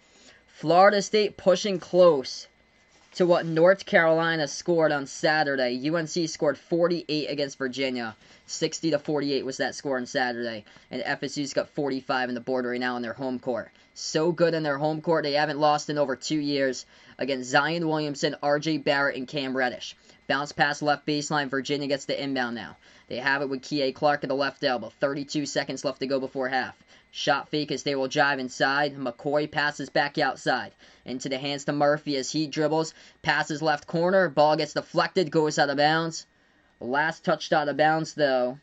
Florida State pushing close to what North Carolina scored on Saturday. UNC scored 48 against Virginia. 60-48 was that score on Saturday. And FSU's got 45 in the board right now in their home court. So good in their home court. They haven't lost in over 2 years against Zion Williamson, R.J. Barrett, and Cam Reddish. Bounce pass left baseline. Virginia gets the inbound now. They have it with Kie Clark at the left elbow. 32 seconds left to go before half. Shot fake as they will drive inside. McCoy passes back outside. Into the hands to Murphy as he dribbles. Passes left corner. Ball gets deflected. Goes out of bounds. Last touched out of bounds, though.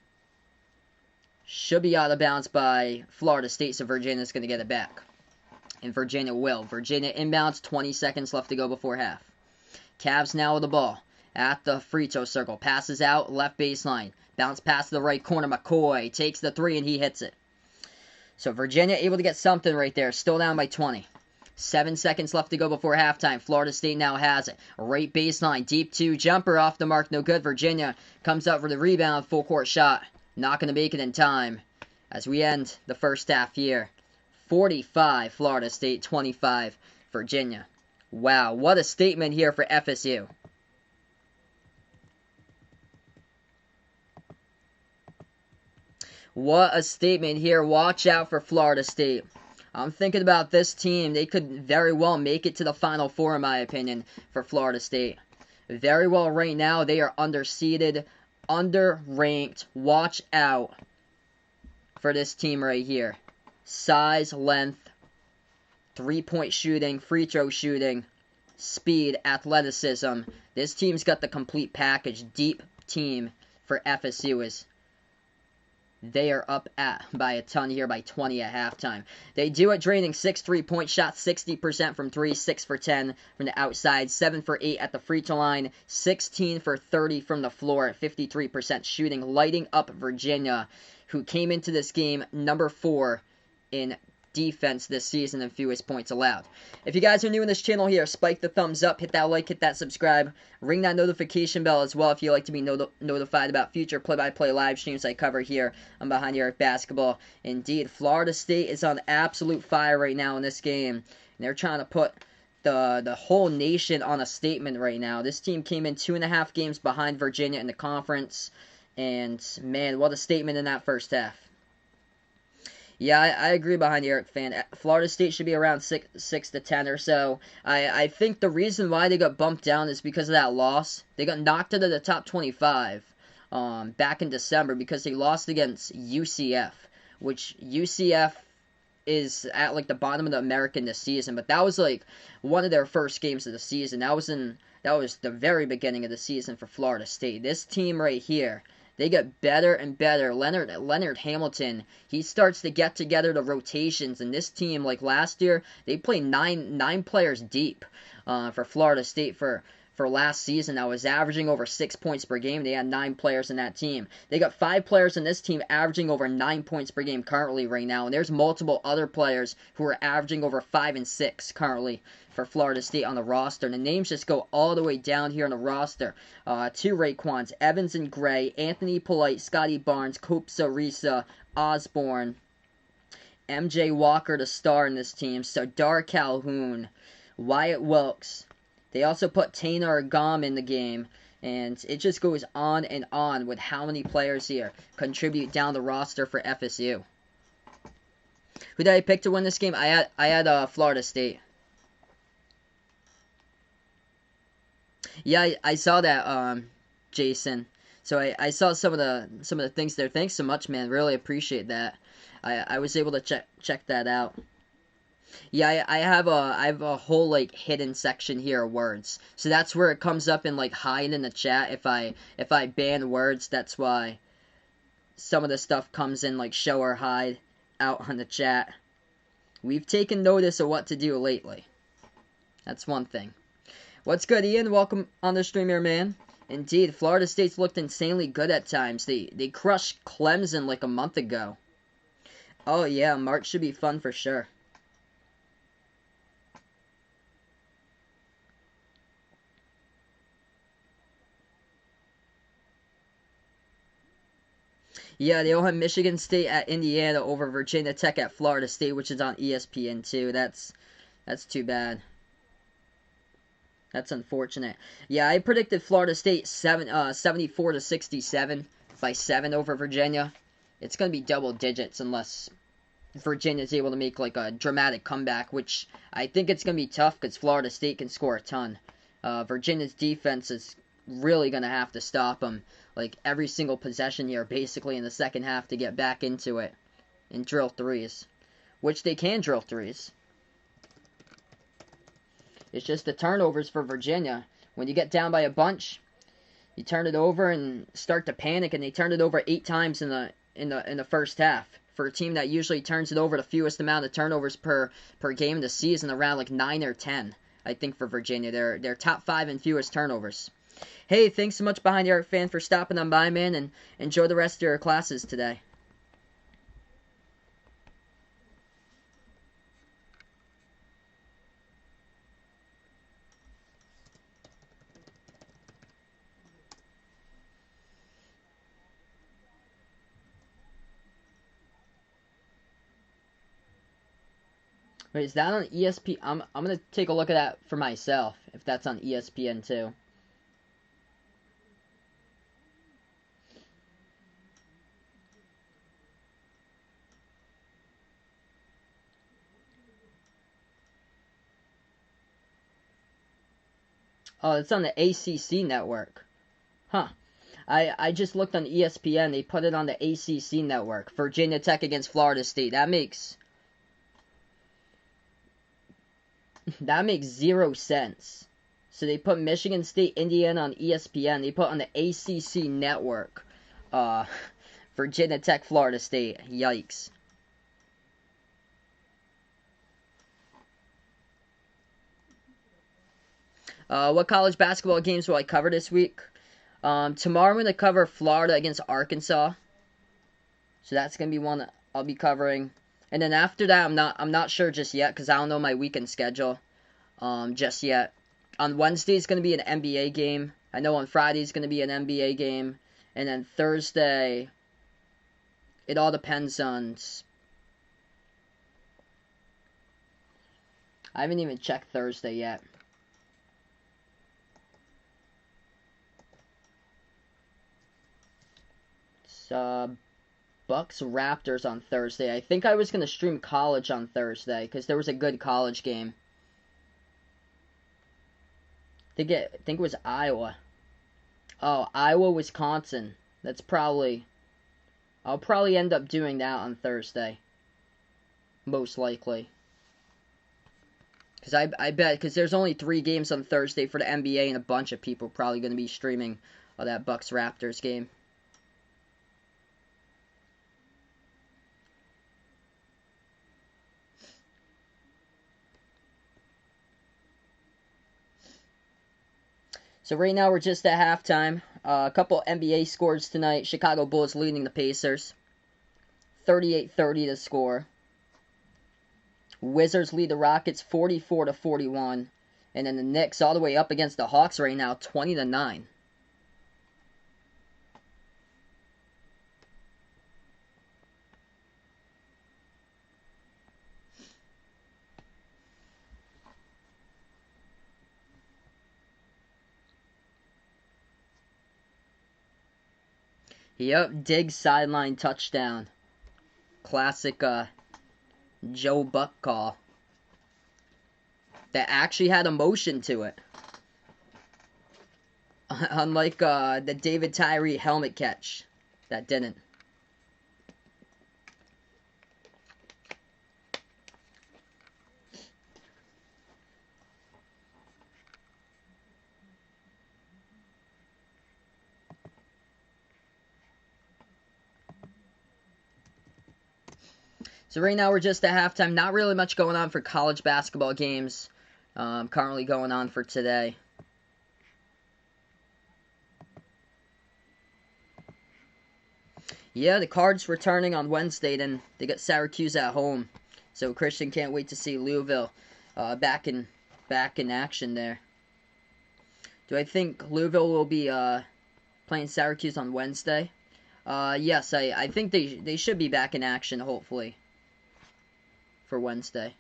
Should be out of bounds by Florida State, so Virginia's going to get it back. And Virginia will. Virginia inbounds. 20 seconds left to go before half. Cavs now with the ball. At the free throw circle. Passes out. Left baseline. Bounce pass to the right corner. McCoy takes the three and he hits it. So Virginia able to get something right there. Still down by 20. 7 seconds left to go before halftime. Florida State now has it. Right baseline. Deep two. Jumper off the mark. No good. Virginia comes up for the rebound. Full court shot. Not going to make it in time. As we end the first half here. 45 Florida State. 25 Virginia. Wow. What a statement here for FSU. What a statement here. Watch out for Florida State. I'm thinking about this team. They could very well make it to the Final Four, in my opinion, for Florida State. Very well right now. They are underseeded, underranked. Watch out for this team right here. Size, length, three-point shooting, free throw shooting, speed, athleticism. This team's got the complete package. Deep team for FSU is. They are up by a ton here, by 20 at halftime. They do it draining 6 3-point shots, 60% from 3, 6 for 10 from the outside, 7 for 8 at the free throw line, 16 for 30 from the floor at 53% shooting, lighting up Virginia, who came into this game number 4 in defense this season and fewest points allowed. If you guys are new in this channel here, spike the thumbs up, hit that like, hit that subscribe, ring that notification bell as well if you like to be notified about future play-by-play live streams I cover here on Behind the Arc Basketball. Indeed, Florida State is on absolute fire right now in this game, and they're trying to put the whole nation on a statement right now. This team came in 2.5 games behind Virginia in the conference, and man, what a statement in that first half. Yeah, I agree behind the Eric fan. Florida State should be around 6 to 10 or so. I think the reason why they got bumped down is because of that loss. They got knocked out of the top 25 back in December because they lost against UCF, which UCF is at like the bottom of the American this season. But that was like one of their first games of the season. That was the very beginning of the season for Florida State. This team right here, they get better and better. Leonard Hamilton, he starts to get together the rotations. And this team, like last year, they played nine players deep for Florida State for last season. That was averaging over 6 points per game. They had 9 players in that team. They got 5 players in this team averaging over 9 points per game currently right now. And there's multiple other players who are averaging over 5 and 6 currently for Florida State on the roster. And the names just go all the way down here on the roster. 2 Raekwons, Evans and Gray, Anthony Polite, Scotty Barnes, Kopsa Risa, Osborne, MJ Walker to star in this team, Sardar Calhoun, Wyatt Wilkes. They also put Tainer Agam in the game, and it just goes on and on with how many players here contribute down the roster for FSU. Who did I pick to win this game? I had Florida State. Yeah, I saw that, Jason. So I saw some of the things there. Thanks so much, man. Really appreciate that. I was able to check that out. Yeah, I have a whole like hidden section here of words. So that's where it comes up in like hide in the chat. If I ban words, that's why some of the stuff comes in like show or hide out on the chat. We've taken notice of what to do lately. That's one thing. What's good, Ian? Welcome on the stream here, man. Indeed, Florida State's looked insanely good at times. They crushed Clemson like a month ago. Oh yeah, March should be fun for sure. Yeah, they all have Michigan State at Indiana over Virginia Tech at Florida State, which is on ESPN too. That's too bad. That's unfortunate. Yeah, I predicted Florida State 74 to 67 by 7 over Virginia. It's going to be double digits unless Virginia's able to make like a dramatic comeback, which I think it's going to be tough because Florida State can score a ton. Virginia's defense is really going to have to stop them like every single possession here basically in the second half to get back into it and drill threes, which they can drill threes. It's just the turnovers for Virginia. When you get down by a bunch, you turn it over and start to panic, and they turned it over 8 times in the first half. For a team that usually turns it over the fewest amount of turnovers per game in the season, around like 9 or 10, I think for Virginia. They're top 5 in fewest turnovers. Hey, thanks so much Behind the Arc fan for stopping on by, man, and enjoy the rest of your classes today. Wait, is that on ESPN? I'm gonna take a look at that for myself, if that's on ESPN too. Oh, it's on the ACC network. Huh. I just looked on ESPN. They put it on the ACC network. Virginia Tech against Florida State. That makes 0 sense. So they put Michigan State, Indiana on ESPN. They put on the ACC network. Virginia Tech, Florida State. Yikes. What college basketball games will I cover this week? Tomorrow I'm going to cover Florida against Arkansas. So that's going to be one I'll be covering. And then after that, I'm not sure just yet because I don't know my weekend schedule just yet. On Wednesday it's going to be an NBA game. I know on Friday it's going to be an NBA game. And then Thursday, it all depends on... I haven't even checked Thursday yet. Bucks Raptors on Thursday. I think I was going to stream college on Thursday because there was a good college game. I think it was Iowa. Oh, Iowa, Wisconsin. That's probably... I'll probably end up doing that on Thursday. Most likely. Because I bet, because there's only 3 games on Thursday for the NBA, and a bunch of people probably going to be streaming that Bucks Raptors game. So right now we're just at halftime. A couple NBA scores tonight. Chicago Bulls leading the Pacers. 38-30 to score. Wizards lead the Rockets 44-41. And then the Knicks all the way up against the Hawks right now 20-9. Yep, Diggs sideline touchdown. Classic Joe Buck call. That actually had emotion to it. Unlike the David Tyree helmet catch. That didn't. So right now we're just at halftime. Not really much going on for college basketball games. Currently going on for today. Yeah, the Cards returning on Wednesday. Then they got Syracuse at home. So Christian can't wait to see Louisville back in action there. Do I think Louisville will be playing Syracuse on Wednesday? Yes, I think they should be back in action, hopefully, for Wednesday.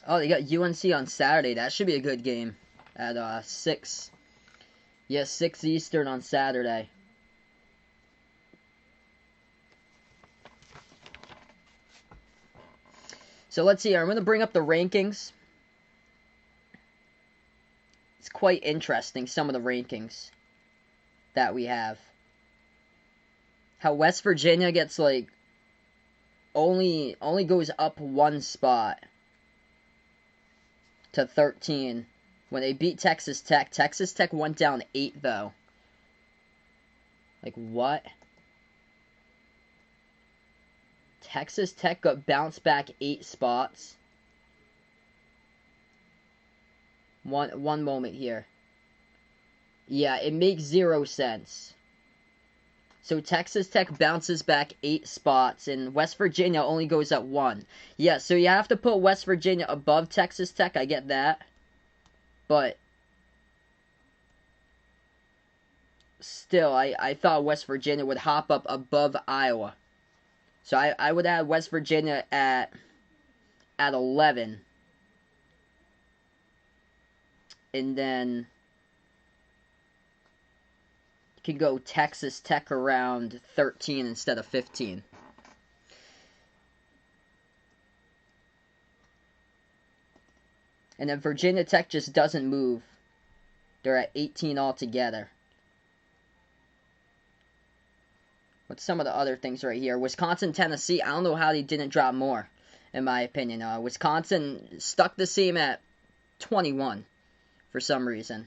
Oh, they got UNC on Saturday. That should be a good game at 6. Yeah, 6 Eastern on Saturday. So let's see. I'm going to bring up the rankings. It's quite interesting, some of the rankings that we have. How West Virginia gets, like, only goes up 1 spot to 13 when they beat Texas Tech. Texas Tech went down 8, though. Like, what? Texas Tech got bounced back 8 spots. One moment here. Yeah, it makes 0 sense. So Texas Tech bounces back 8 spots, and West Virginia only goes up 1. Yeah, so you have to put West Virginia above Texas Tech, I get that. But still, I thought West Virginia would hop up above Iowa. So I would add West Virginia at 11. And then you can go Texas Tech around 13 instead of 15. And then Virginia Tech just doesn't move. They're at 18 altogether. What's some of the other things right here? Wisconsin, Tennessee. I don't know how they didn't drop more, in my opinion. Wisconsin stuck the same at 21 for some reason.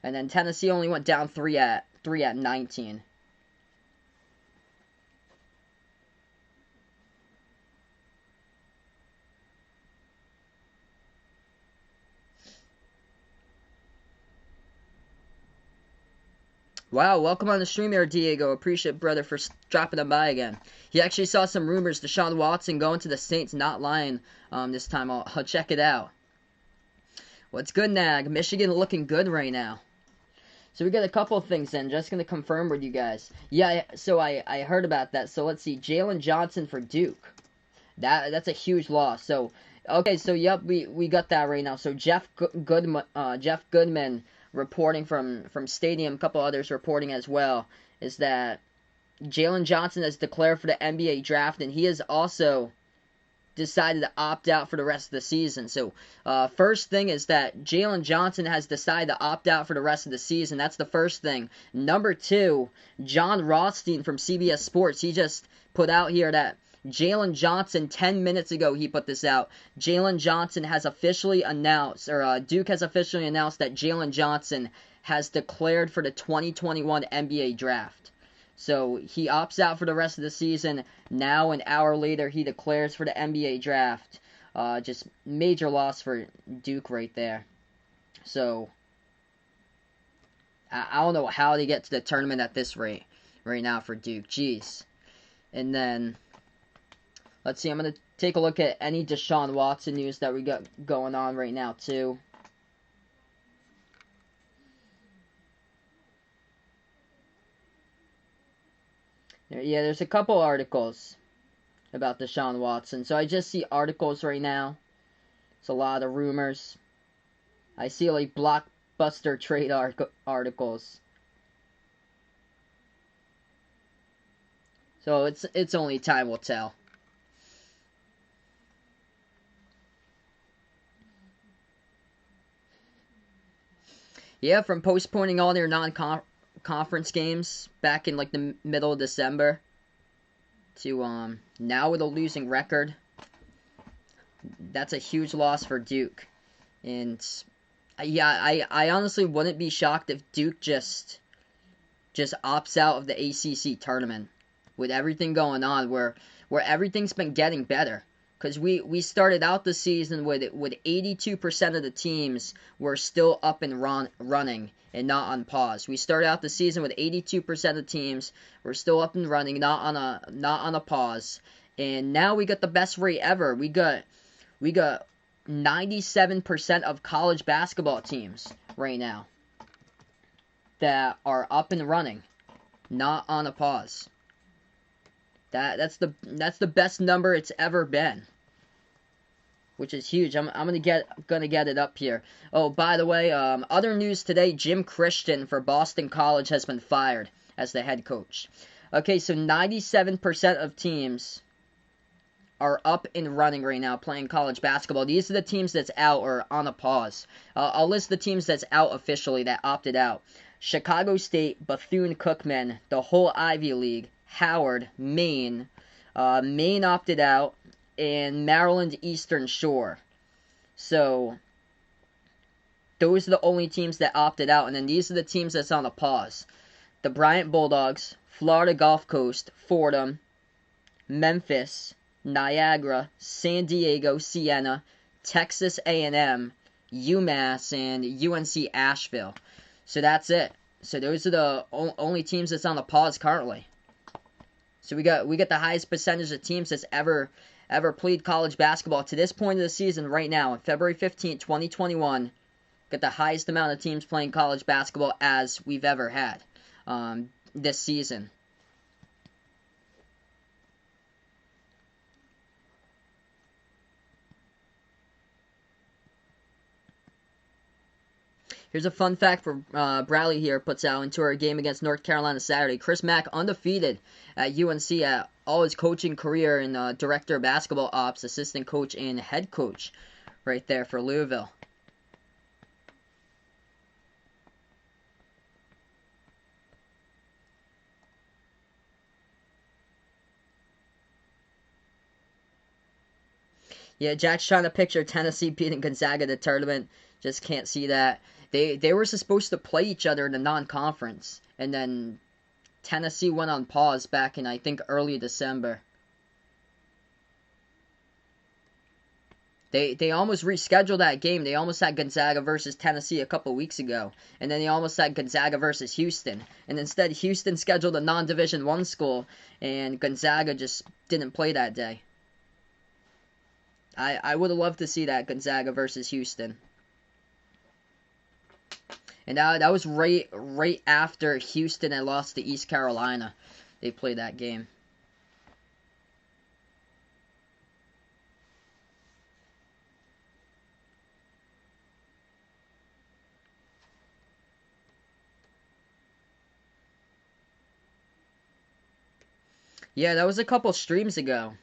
And then Tennessee only went down 3 at 19. Wow, welcome on the stream here, Diego. Appreciate brother for dropping them by again. He actually saw some rumors, Deshaun Watson going to the Saints, not lying this time. I'll check it out. What's good, Nag? Michigan looking good right now. So we got a couple of things then. Just going to confirm with you guys. Yeah, so I heard about that. So let's see. Jalen Johnson for Duke. That's a huge loss. So, okay, so yep, we got that right now. So Jeff Goodman reporting from Stadium, a couple others reporting as well, is that Jalen Johnson has declared for the NBA draft, and he has also decided to opt out for the rest of the season. So, first thing is that Jalen Johnson has decided to opt out for the rest of the season. That's the first thing. Number 2, John Rothstein from CBS Sports, he just put out here that Jalen Johnson, 10 minutes ago he put this out. Jalen Johnson has officially announced, or Duke has officially announced that Jalen Johnson has declared for the 2021 NBA draft. So he opts out for the rest of the season. Now, an hour later, he declares for the NBA draft. Just major loss for Duke right there. So I don't know how they get to the tournament at this rate right now for Duke. Jeez. And then let's see, I'm going to take a look at any Deshaun Watson news that we got going on right now, too. Yeah, there's a couple articles about Deshaun Watson. So I just see articles right now. It's a lot of rumors. I see, like, blockbuster trade articles. So it's only time will tell. Yeah, from postponing all their non-conference games back in like the middle of December to now with a losing record. That's a huge loss for Duke. And yeah, I honestly wouldn't be shocked if Duke just opts out of the ACC tournament with everything going on, where everything's been getting better. Because we started out the season with 82% of the teams were still up and running and not on pause. We started out the season with 82% of the teams were still up and running, not on a pause. And now we got the best rate ever. We got 97% of college basketball teams right now that are up and running, not on a pause. That's the best number it's ever been. which is huge. I'm gonna get it up here. Oh, by the way, other news today: Jim Christian for Boston College has been fired as the head coach. Okay, so 97% of teams are up and running right now playing college basketball. These are the teams that's out or on a pause. I'll list the teams that's out officially that opted out: Chicago State, Bethune-Cookman, the whole Ivy League, Howard, Maine. Maine opted out, and Maryland Eastern Shore. So those are the only teams that opted out, and then these are the teams that's on a pause: the Bryant Bulldogs, Florida Gulf Coast, Fordham, Memphis, Niagara, San Diego, Siena, Texas A&M, UMass, and UNC Asheville. So that's it. So those are the only teams that's on the pause currently. So we got the highest percentage of teams that's ever played college basketball to this point of the season right now, on February 15th, 2021. Got the highest amount of teams playing college basketball as we've ever had this season. Here's a fun fact for Bradley here, puts out into our game against North Carolina Saturday. Chris Mack undefeated at UNC at all his coaching career, and director of basketball ops, assistant coach, and head coach right there for Louisville. Yeah, Jack's trying to picture Tennessee beating Gonzaga in the tournament. Just can't see that. They were supposed to play each other in the non-conference, and then Tennessee went on pause back in, I think, early December. They almost rescheduled that game. They almost had Gonzaga versus Tennessee a couple weeks ago, and then they almost had Gonzaga versus Houston. And instead, Houston scheduled a non-Division I school, and Gonzaga just didn't play that day. I would have loved to see that, Gonzaga versus Houston. And that was right after Houston had lost to East Carolina. They played that game. Yeah, that was a couple streams ago.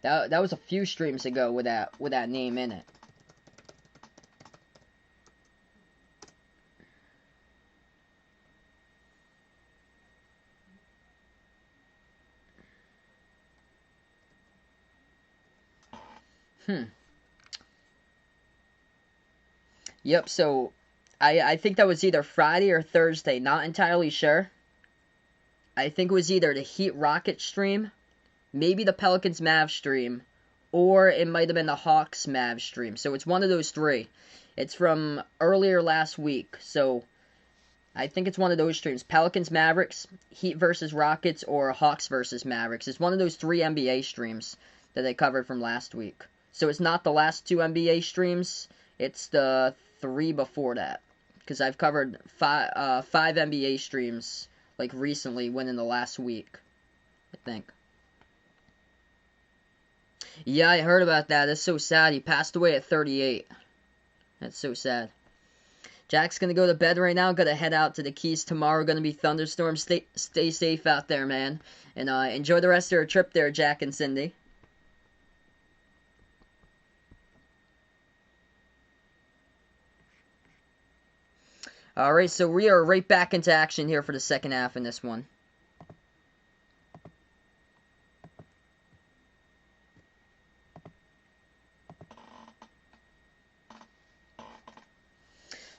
That was a few streams ago with that name in it. Yep, so I think that was either Friday or Thursday, not entirely sure. I think it was either the Heat Rocket stream, maybe the Pelicans Mavs stream, or it might have been the Hawks Mavs stream. So it's one of those three. It's from earlier last week, so I think it's one of those streams. Pelicans Mavericks, Heat versus Rockets, or Hawks versus Mavericks. It's one of those three NBA streams that I covered from last week. So it's not the last two NBA streams, it's the three before that. Because I've covered five NBA streams like recently, within the last week, I think. Yeah, I heard about that. That's so sad. He passed away at 38. That's so sad. Jack's gonna go to bed right now. Gonna head out to the Keys tomorrow. Gonna be thunderstorms. Stay safe out there, man. And enjoy the rest of your trip there, Jack and Cindy. Alright, so we are right back into action here for the second half in this one.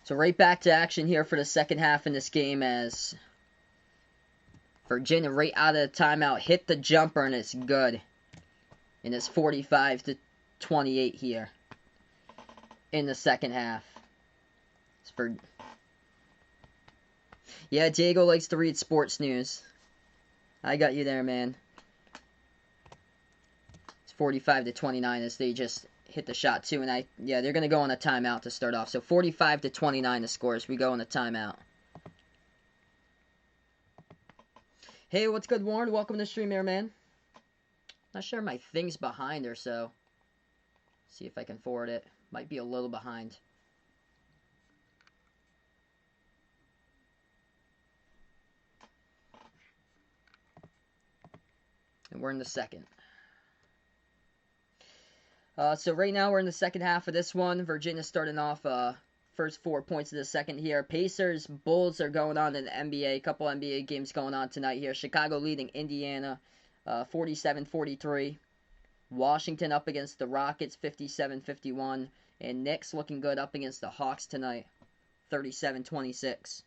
So right back to action here for the second half in this game, as Virginia right out of the timeout hit the jumper, and it's good. And it's 45-28 here in the second half. It's for... Yeah, Diego likes to read sports news. I got you there, man. It's 45-29 as they just hit the shot too, and they're gonna go on a timeout to start off. So 45-29 the score as we go on a timeout. Hey, what's good, Warren? Welcome to the stream here, man. Not sure my thing's behind or so. See if I can forward it. Might be a little behind. And we're in the second. So right now we're in the second half of this one. Virginia starting off first 4 points of the second here. Pacers, Bulls are going on in the NBA. A couple NBA games going on tonight here. Chicago leading Indiana 47-43. Washington up against the Rockets 57-51. And Knicks looking good up against the Hawks tonight 37-26.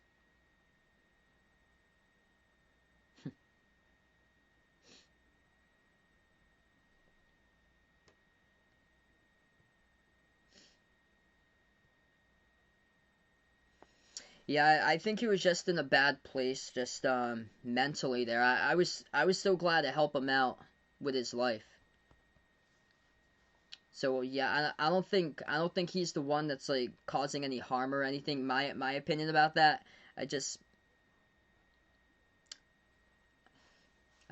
Yeah, I think he was just in a bad place, just mentally there. I was so glad to help him out with his life. So yeah, I don't think he's the one that's like causing any harm or anything. My opinion about that, I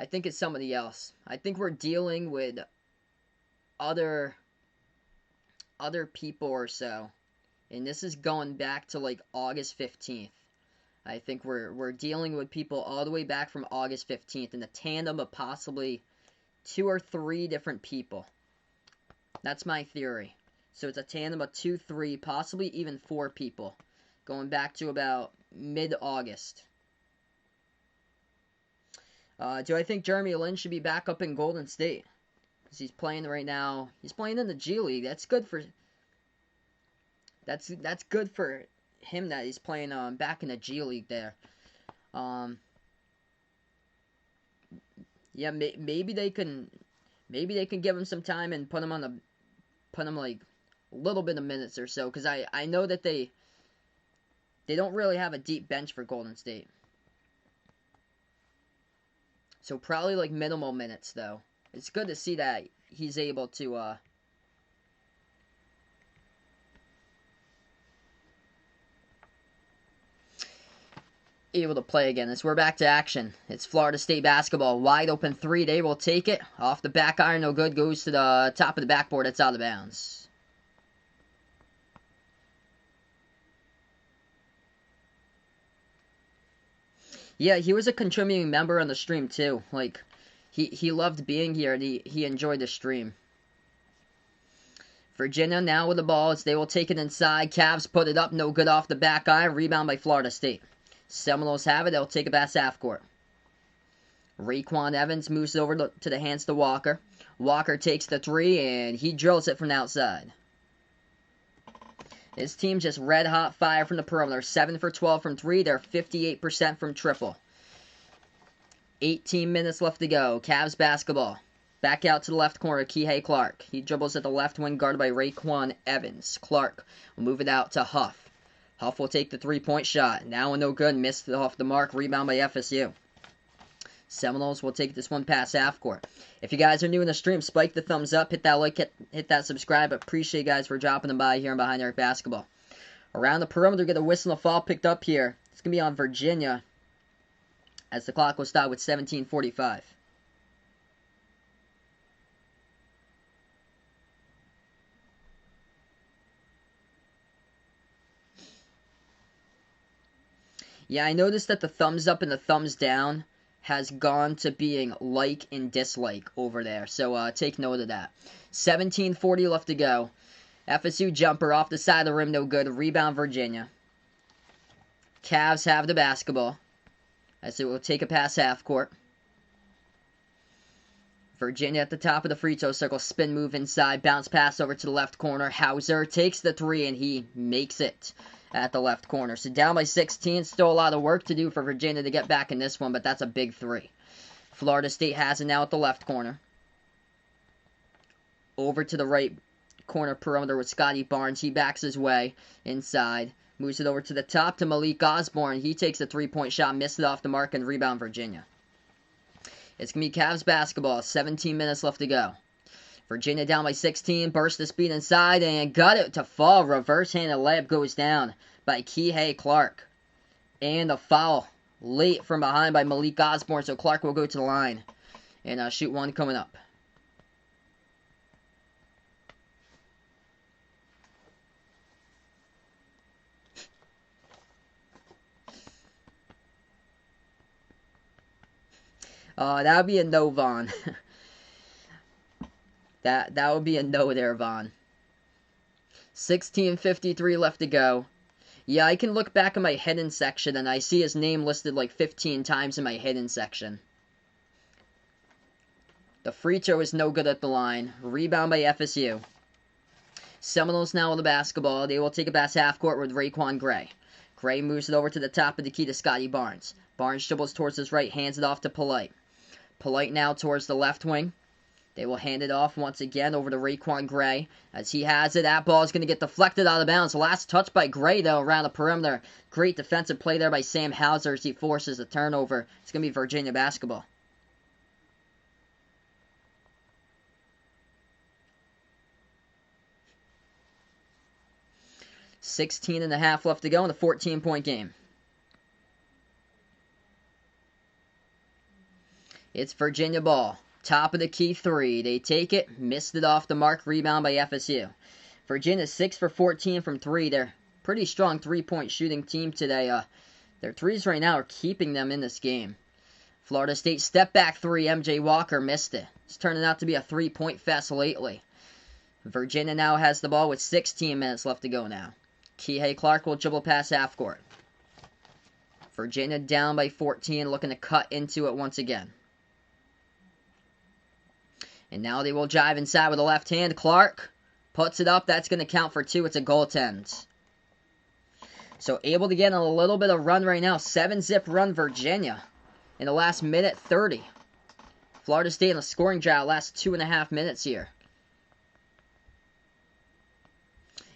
think it's somebody else. I think we're dealing with other people or so. And this is going back to like August 15th. I think we're dealing with people all the way back from August 15th in a tandem of possibly 2 or 3 different people. That's my theory. So it's a tandem of 2, 3, possibly even 4 people going back to about mid-August. Do I think Jeremy Lin should be back up in Golden State? Because he's playing right now. He's playing in the G League. That's good for... That's good for him that he's playing back in the G League there. Yeah, maybe they can give him some time and put him like a little bit of minutes or so, because I know that they don't really have a deep bench for Golden State. So probably like minimal minutes though. It's good to see that he's able to play again. As we're back to action. It's Florida State basketball. Wide open 3. They will take it. Off the back iron, no good. Goes to the top of the backboard. It's out of bounds. Yeah, he was a contributing member on the stream too. Like, he loved being here and he enjoyed the stream. Virginia now with the ball as they will take it inside. Cavs put it up. No good off the back iron. Rebound by Florida State. Seminoles have it. They'll take it past half court. Raekwon Evans moves it over to the hands to Walker. Walker takes the 3, and he drills it from the outside. His team just red hot fire from the perimeter. 7 for 12 from 3. They're 58% from triple. 18 minutes left to go. Cavs basketball. Back out to the left corner. Kihei Clark. He dribbles at the left wing, guarded by Raekwon Evans. Clark will move it out to Huff. Huff will take the 3-point shot. Now no good. Missed off the mark. Rebound by FSU. Seminoles will take this one past half court. If you guys are new in the stream, spike the thumbs up. Hit that like. Hit that subscribe. Appreciate you guys for dropping them by here and Behind Eric Basketball. Around the perimeter, get a whistle and a foul picked up here. It's going to be on Virginia as the clock will stop with 17:45. Yeah, I noticed that the thumbs up and the thumbs down has gone to being like and dislike over there. So take note of that. 17:40 left to go. FSU jumper off the side of the rim, no good. Rebound Virginia. Cavs have the basketball as it will take it past half court. Virginia at the top of the free throw circle. Spin move inside. Bounce pass over to the left corner. Hauser takes the 3 and he makes it at the left corner. So down by 16. Still a lot of work to do for Virginia to get back in this one, but that's a big 3. Florida State has it now at the left corner. Over to the right corner perimeter with Scotty Barnes. He backs his way inside. Moves it over to the top to Malik Osborne. He takes a 3-point shot. Missed it off the mark and rebound Virginia. It's going to be Cavs basketball. 17 minutes left to go. Virginia down by 16. Burst the speed inside and got it to fall. Reverse-handed layup goes down by Kihei Clark. And a foul late from behind by Malik Osborne, so Clark will go to the line and shoot one coming up. That would be a no, Vaughn. that would be a no there, Vaughn. 16:53 left to go. Yeah, I can look back in my hidden section, and I see his name listed like 15 times in my hidden section. The free throw is no good at the line. Rebound by FSU. Seminoles now with the basketball. They will take it past half court with Raekwon Gray. Gray moves it over to the top of the key to Scotty Barnes. Barnes dribbles towards his right, hands it off to Polite. Polite now towards the left wing. They will hand it off once again over to Raekwon Gray. As he has it, that ball is going to get deflected out of bounds. Last touch by Gray, though, around the perimeter. Great defensive play there by Sam Hauser as he forces a turnover. It's going to be Virginia basketball. .5 left to go in the 14-point game. It's Virginia ball. Top of the key three. They take it. Missed it off the mark. Rebound by FSU. Virginia 6 for 14 from three. They're pretty strong three-point shooting team today. Their threes right now are keeping them in this game. Florida State step back three. MJ Walker missed it. It's turning out to be a three-point fest lately. Virginia now has the ball with 16 minutes left to go now. Kihei Clark will dribble past half court. Virginia down by 14, looking to cut into it once again. And now they will drive inside with the left hand. Clark puts it up. That's going to count for two. It's a goaltend. So able to get a little bit of run right now. 7-zip run Virginia in the last minute 30. Florida State in a scoring drought last 2.5 minutes here.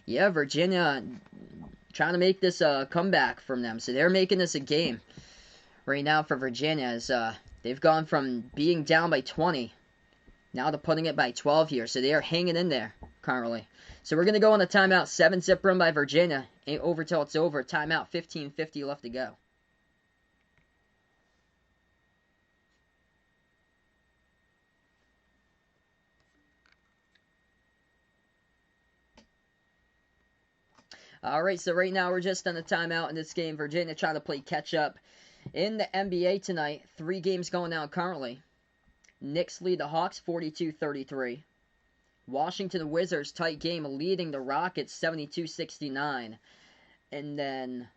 Yeah, Virginia trying to make this a comeback from them. So they're making this a game right now for Virginia. As they've gone from being down by 20 now to putting it by 12 here. So they are hanging in there currently. So we're going to go on a timeout. 7-zip run by Virginia. Ain't over till it's over. Timeout. 15:50 left to go. Alright, so right now we're just on a timeout in this game. Virginia trying to play catch-up in the NBA tonight. 3 games going on currently. Knicks lead the Hawks 42-33. Washington Wizards, tight game, leading the Rockets 72-69. And then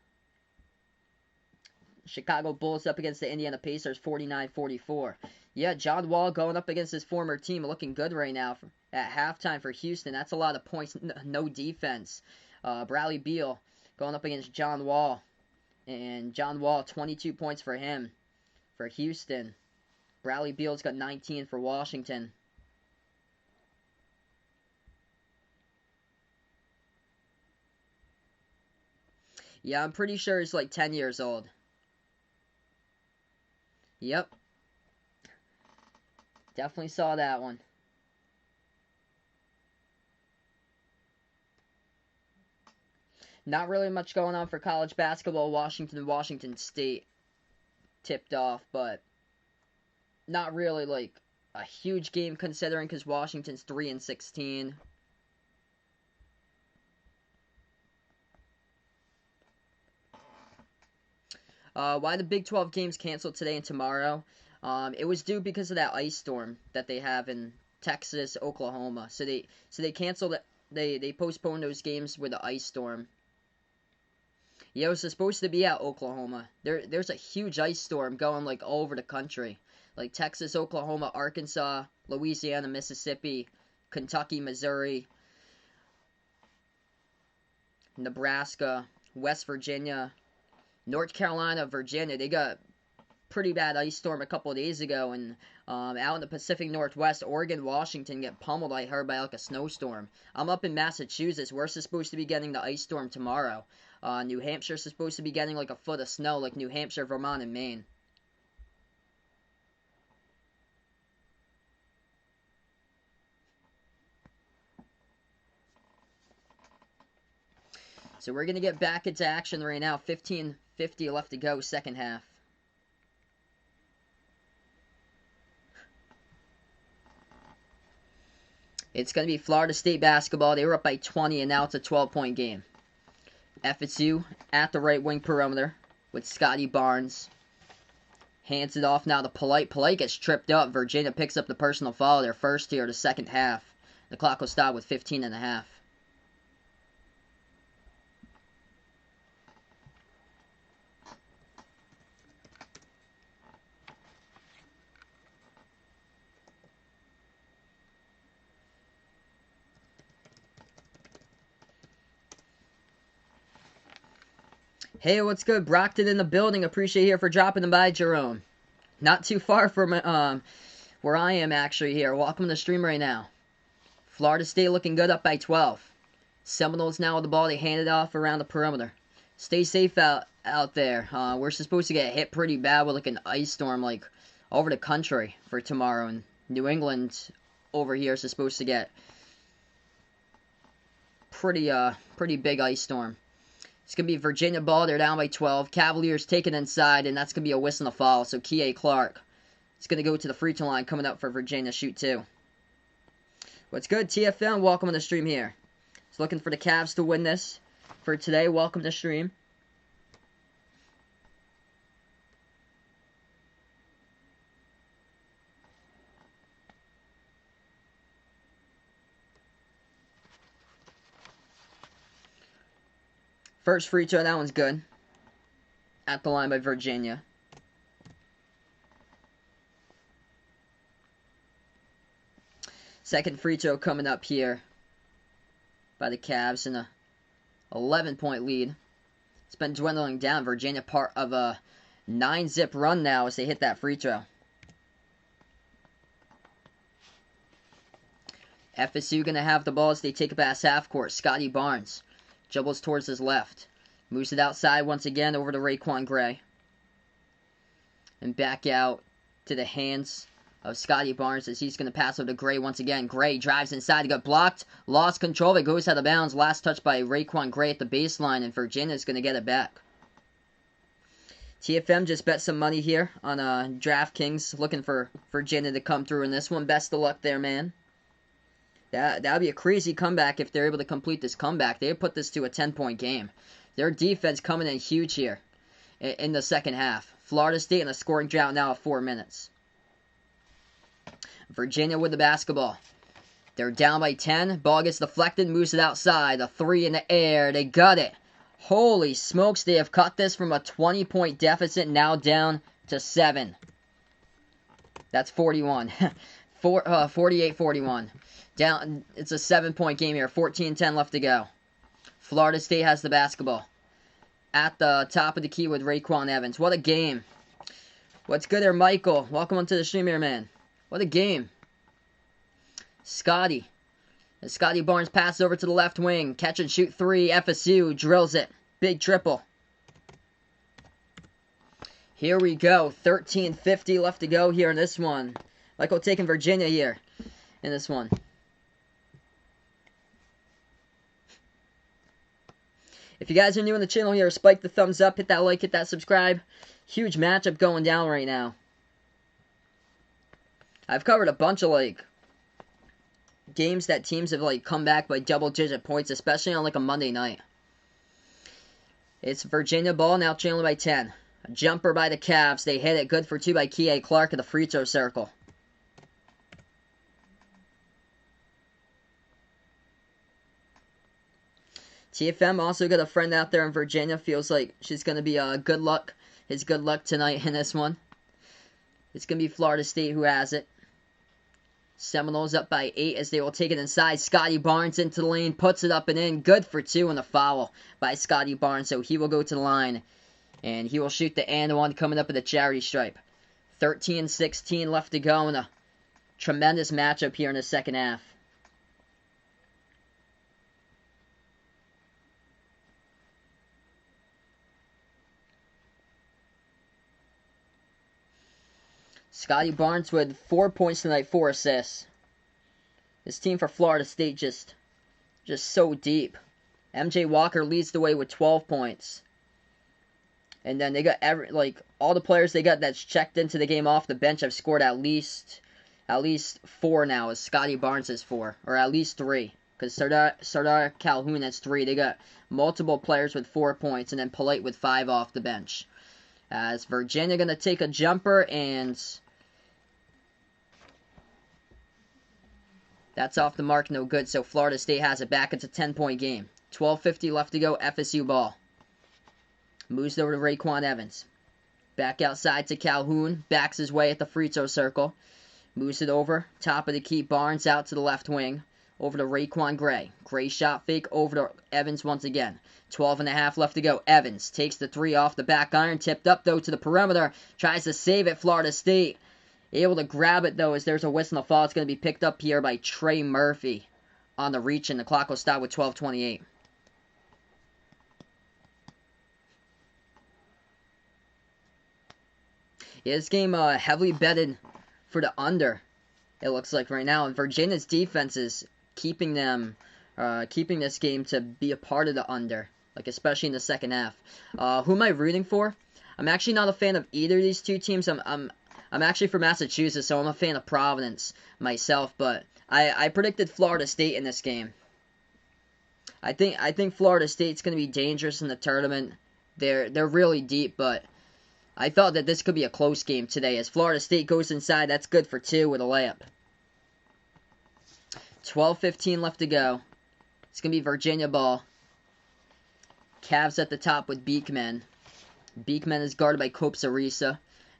Chicago Bulls up against the Indiana Pacers 49-44. Yeah, John Wall going up against his former team, looking good right now at halftime for Houston. That's a lot of points, no defense. Bradley Beal going up against John Wall. And John Wall, 22 points for him for Houston. Bradley Beal's got 19 for Washington. Yeah, I'm pretty sure he's like 10 years old. Yep. Definitely saw that one. Not really much going on for college basketball. Washington State tipped off, but not really like a huge game considering because Washington's 3-16. Why the Big 12 games canceled today and tomorrow? It was due because of that ice storm that they have in Texas, Oklahoma. So they canceled it. They postponed those games with the ice storm. Yeah, it was supposed to be at Oklahoma. There's a huge ice storm going like all over the country. Like Texas, Oklahoma, Arkansas, Louisiana, Mississippi, Kentucky, Missouri, Nebraska, West Virginia, North Carolina, Virginia. They got pretty bad ice storm a couple of days ago. And out in the Pacific Northwest, Oregon, Washington get pummeled, I heard, by like a snowstorm. I'm up in Massachusetts. We're supposed to be getting the ice storm tomorrow. New Hampshire's supposed to be getting like a foot of snow, like New Hampshire, Vermont, and Maine. So we're going to get back into action right now. 15:50 left to go, second half. It's going to be Florida State basketball. They were up by 20, and now it's a 12-point game. FSU at the right wing perimeter with Scotty Barnes. Hands it off now to Polite. Polite gets tripped up. Virginia picks up the personal foul, their first here, the second half. The clock will stop with 15 and a half. Hey, what's good? Brockton in the building. Appreciate you here for dropping by, Jerome. Not too far from where I am actually here. Welcome to the stream right now. Florida State looking good, up by 12. Seminoles now with the ball. They hand it off around the perimeter. Stay safe out there. We're supposed to get hit pretty bad with like an ice storm like over the country for tomorrow. And New England over here is supposed to get pretty big ice storm. It's going to be Virginia ball. They're down by 12. Cavaliers take it inside, and that's going to be a whistle and a foul. So Kie Clark is going to go to the free throw line coming up for Virginia. Shoot two. What's good, TFM? Welcome on the stream here. Just looking for the Cavs to win this for today. Welcome to the stream. First free throw, that one's good. At the line by Virginia. Second free throw coming up here by the Cavs in a 11-point lead. It's been dwindling down. Virginia part of a 9-zip run now as they hit that free throw. FSU going to have the ball as they take it past half court. Scotty Barnes dribbles towards his left. Moves it outside once again over to Raekwon Gray. And back out to the hands of Scotty Barnes as he's going to pass over to Gray once again. Gray drives inside. He got blocked. Lost control. It goes out of bounds. Last touch by Raekwon Gray at the baseline. And Virginia's going to get it back. TFM just bet some money here on DraftKings. Looking for Virginia to come through in this one. Best of luck there, man. That would be a crazy comeback if they're able to complete this comeback. They would put this to a 10-point game. Their defense coming in huge here in the second half. Florida State in a scoring drought now at 4 minutes. Virginia with the basketball. They're down by 10. Ball gets deflected, moves it outside. A three in the air. They got it. Holy smokes, they have cut this from a 20-point deficit now down to 7. That's 41. 48-41. Down, it's a 7-point game here. 14-10 left to go. Florida State has the basketball. At the top of the key with Raekwon Evans. What a game. What's good there, Michael? Welcome onto the stream here, man. What a game. Scotty. As Scotty Barnes passes over to the left wing. Catch and shoot three. FSU drills it. Big triple. Here we go. 13:50 left to go here in this one. Michael taking Virginia here in this one. If you guys are new on the channel here, spike the thumbs up, hit that like, hit that subscribe. Huge matchup going down right now. I've covered a bunch of games that teams have come back by double-digit points, especially on a Monday night. It's Virginia ball now trailing by 10. A jumper by the Cavs. They hit it. Good for two by Kie Clark at the free throw circle. TFM also got a friend out there in Virginia. Feels like she's going to be good luck. His good luck tonight in this one. It's going to be Florida State who has it. Seminoles up by 8 as they will take it inside. Scotty Barnes into the lane. Puts it up and in. Good for two and a foul by Scotty Barnes. So he will go to the line. And he will shoot the and one coming up at the charity stripe. 13-16 left to go in a tremendous matchup here in the second half. Scotty Barnes with 4 points tonight, 4 assists. This team for Florida State just so deep. MJ Walker leads the way with 12 points. And then they got all the players they got that's checked into the game off the bench have scored at least At least 4 now, as Scotty Barnes has 4. Or at least 3. Because Sardar Calhoun has 3. They got multiple players with 4 points, and then Polite with 5 off the bench. As Virginia going to take a jumper, and that's off the mark, no good. So Florida State has it back. It's a 10-point game. 12:50 left to go, FSU ball. Moves over to Raekwon Evans. Back outside to Calhoun. Backs his way at the free throw circle. Moves it over. Top of the key. Barnes out to the left wing. Over to Raekwon Gray. Gray shot fake over to Evans once again. 12.5 left to go. Evans takes the 3 off the back iron. Tipped up, though, to the perimeter. Tries to save it. Florida State able to grab it, though, as there's a whistle in the fall. It's going to be picked up here by Trey Murphy on the reach, and the clock will stop with 12:28. Yeah, this game heavily betted for the under, it looks like right now. And Virginia's defense is keeping this game to be a part of the under, like especially in the second half. Who am I rooting for? I'm actually not a fan of either of these two teams. I'm actually from Massachusetts, so I'm a fan of Providence myself. But I predicted Florida State in this game. I think Florida State's going to be dangerous in the tournament. They're really deep, but I thought that this could be a close game today. As Florida State goes inside, that's good for 2 with a layup. 12:15 left to go. It's going to be Virginia ball. Cavs at the top with Beekman. Beekman is guarded by Copsarisa.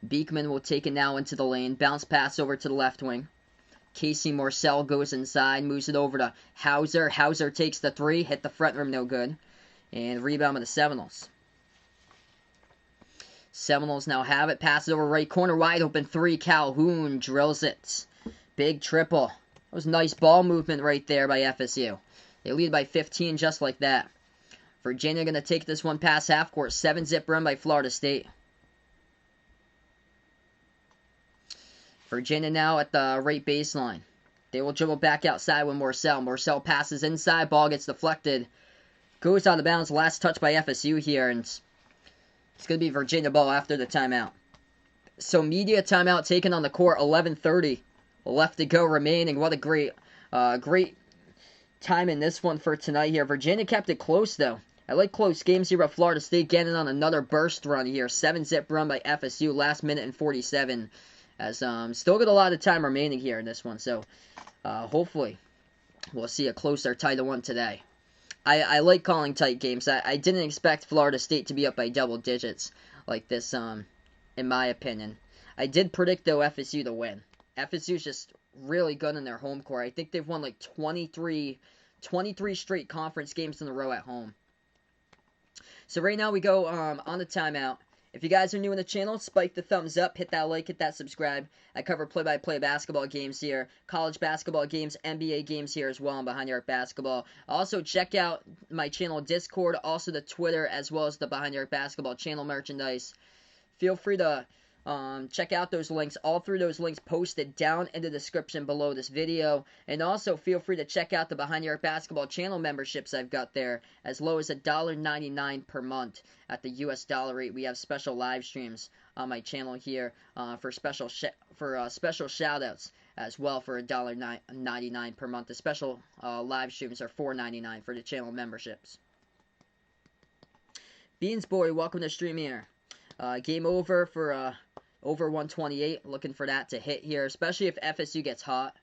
Beekman will take it now into the lane. Bounce pass over to the left wing. Casey Morcell goes inside. Moves it over to Hauser. Hauser takes the 3. Hit the front rim, no good. And rebound with the Seminoles. Seminoles now have it. Pass it over right corner. Wide open 3. Calhoun drills it. Big triple. That was nice ball movement right there by FSU. They lead by 15 just like that. Virginia going to take this one past half court. 7-zip run by Florida State. Virginia now at the right baseline. They will dribble back outside with Morcell. Morcell passes inside. Ball gets deflected. Goes out of bounds. Last touch by FSU here, and it's going to be Virginia ball after the timeout. So media timeout taken on the court. 11:30 left to go remaining. What a great time in this one for tonight here. Virginia kept it close, though. I like close games here, but Florida State getting on another burst run here. 7-zip run by FSU. Last minute and 47. As still got a lot of time remaining here in this one. So hopefully we'll see a closer, tighter one today. I like calling tight games. I didn't expect Florida State to be up by double digits like this, in my opinion. I did predict, though, FSU to win. FSU's just really good in their home court. I think they've won like 23 straight conference games in a row at home. So right now we go on the timeout. If you guys are new in the channel, spike the thumbs up, hit that like, hit that subscribe. I cover play-by-play basketball games here, college basketball games, NBA games here as well on Behind Your Arc Basketball. Also, check out my channel Discord, also the Twitter, as well as the Behind Your Arc Basketball channel merchandise. Feel free to check out those links. All 3 of those links posted down in the description below this video. And also feel free to check out the Behind Your Arc Basketball channel memberships I've got there. As low as $1.99 per month at the US dollar rate. We have special live streams on my channel here for special shout outs as well for $1.99 per month. The special live streams are $4.99 for the channel memberships. Beans Boy, welcome to the stream here. Game over for over 128. Looking for that to hit here, especially if FSU gets hot.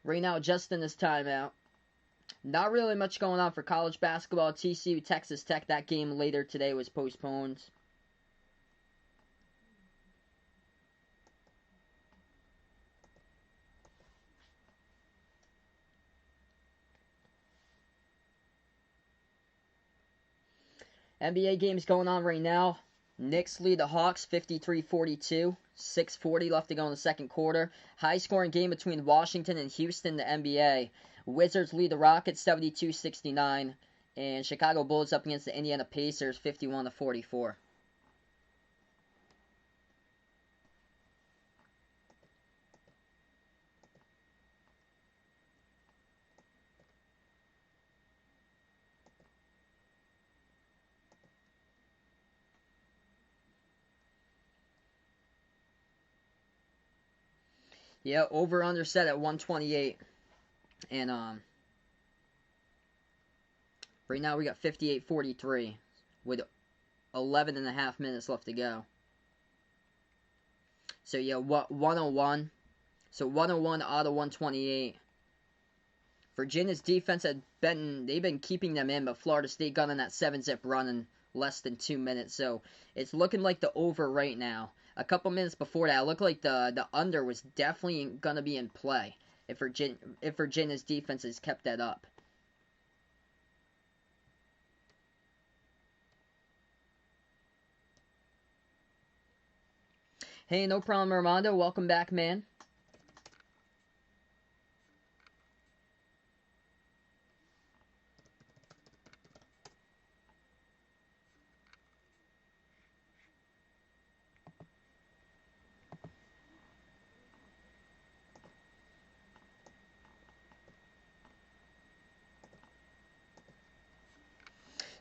Right now, just in this timeout. Not really much going on for college basketball. TCU, Texas Tech, that game later today was postponed. NBA games going on right now. Knicks lead the Hawks 53-42. 6:40 left to go in the second quarter. High-scoring game between Washington and Houston, the NBA. Wizards lead the Rockets 72-69. And Chicago Bulls up against the Indiana Pacers 51-44. Yeah, over under set at 128. And right now we got 58-43 with 11 and a half minutes left to go. So yeah, 101. So 101 out of 128. Virginia's defense they've been keeping them in, but Florida State got on that 7-zip run in less than 2 minutes. So it's looking like the over right now. A couple minutes before that, it looked like the under was definitely gonna be in play if Virginia's defense has kept that up. Hey, no problem, Armando. Welcome back, man.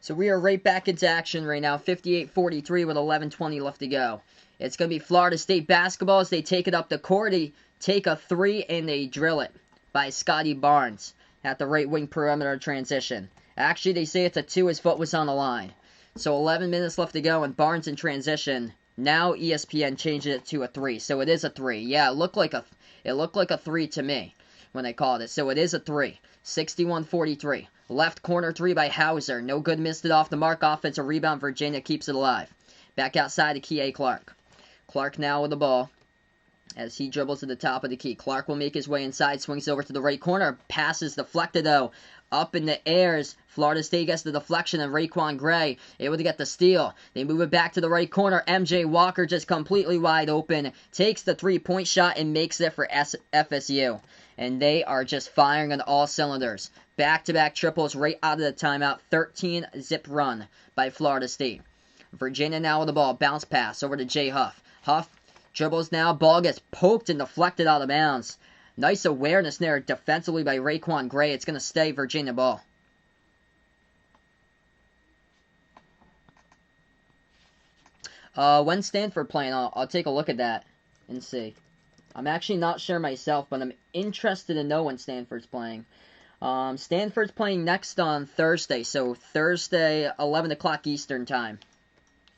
So we are right back into action right now, 58-43 with 11:20 left to go. It's going to be Florida State basketball as they take it up the court. They take a three and they drill it by Scotty Barnes at the right wing perimeter transition. Actually, they say it's a 2. His foot was on the line. So 11 minutes left to go and Barnes in transition. Now ESPN changes it to a 3. So it is a 3. Yeah, it looked like a 3 to me when they called it. So it is a 3. 61-43. Left corner 3 by Hauser. No good, missed it off the mark. Offensive rebound. Virginia keeps it alive. Back outside to Kie Clark. Clark now with the ball as he dribbles to the top of the key. Clark will make his way inside. Swings over to the right corner. Passes deflected though. Up in the airs. Florida State gets the deflection and Raekwon Gray able to get the steal. They move it back to the right corner. MJ Walker just completely wide open. Takes the 3-point shot and makes it for FSU. And they are just firing on all cylinders. Back-to-back triples right out of the timeout. 13-zip run by Florida State. Virginia now with the ball. Bounce pass over to Jay Huff. Huff dribbles now. Ball gets poked and deflected out of bounds. Nice awareness there defensively by Raekwon Gray. It's going to stay Virginia ball. When Stanford playing, I'll take a look at that and see. I'm actually not sure myself, but I'm interested to know when Stanford's playing. Stanford's playing next on Thursday, so Thursday, 11 o'clock Eastern time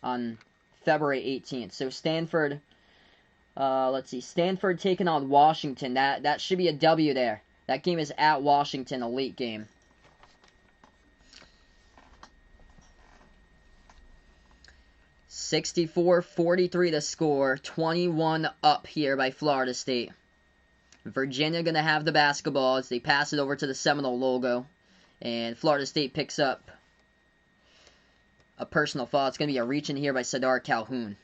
on February 18th. So Stanford, let's see, Stanford taking on Washington. That should be a W there. That game is at Washington, a late game. (64-43) the score, 21 up here by Florida State. Virginia going to have the basketball as they pass it over to the Seminole logo. And Florida State picks up a personal foul. It's going to be a reach in here by Sadar Calhoun.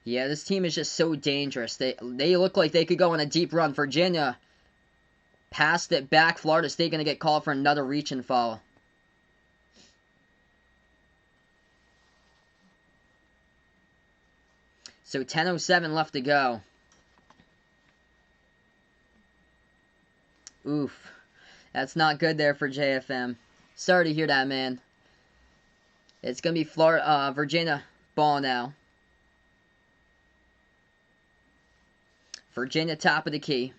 Yeah, this team is just so dangerous. They look like they could go on a deep run. Virginia passed it back. Florida State going to get called for another reach and foul. So 10:07 left to go. Oof. That's not good there for JFM. Sorry to hear that, man. It's going to be Virginia ball now. Virginia top of the key.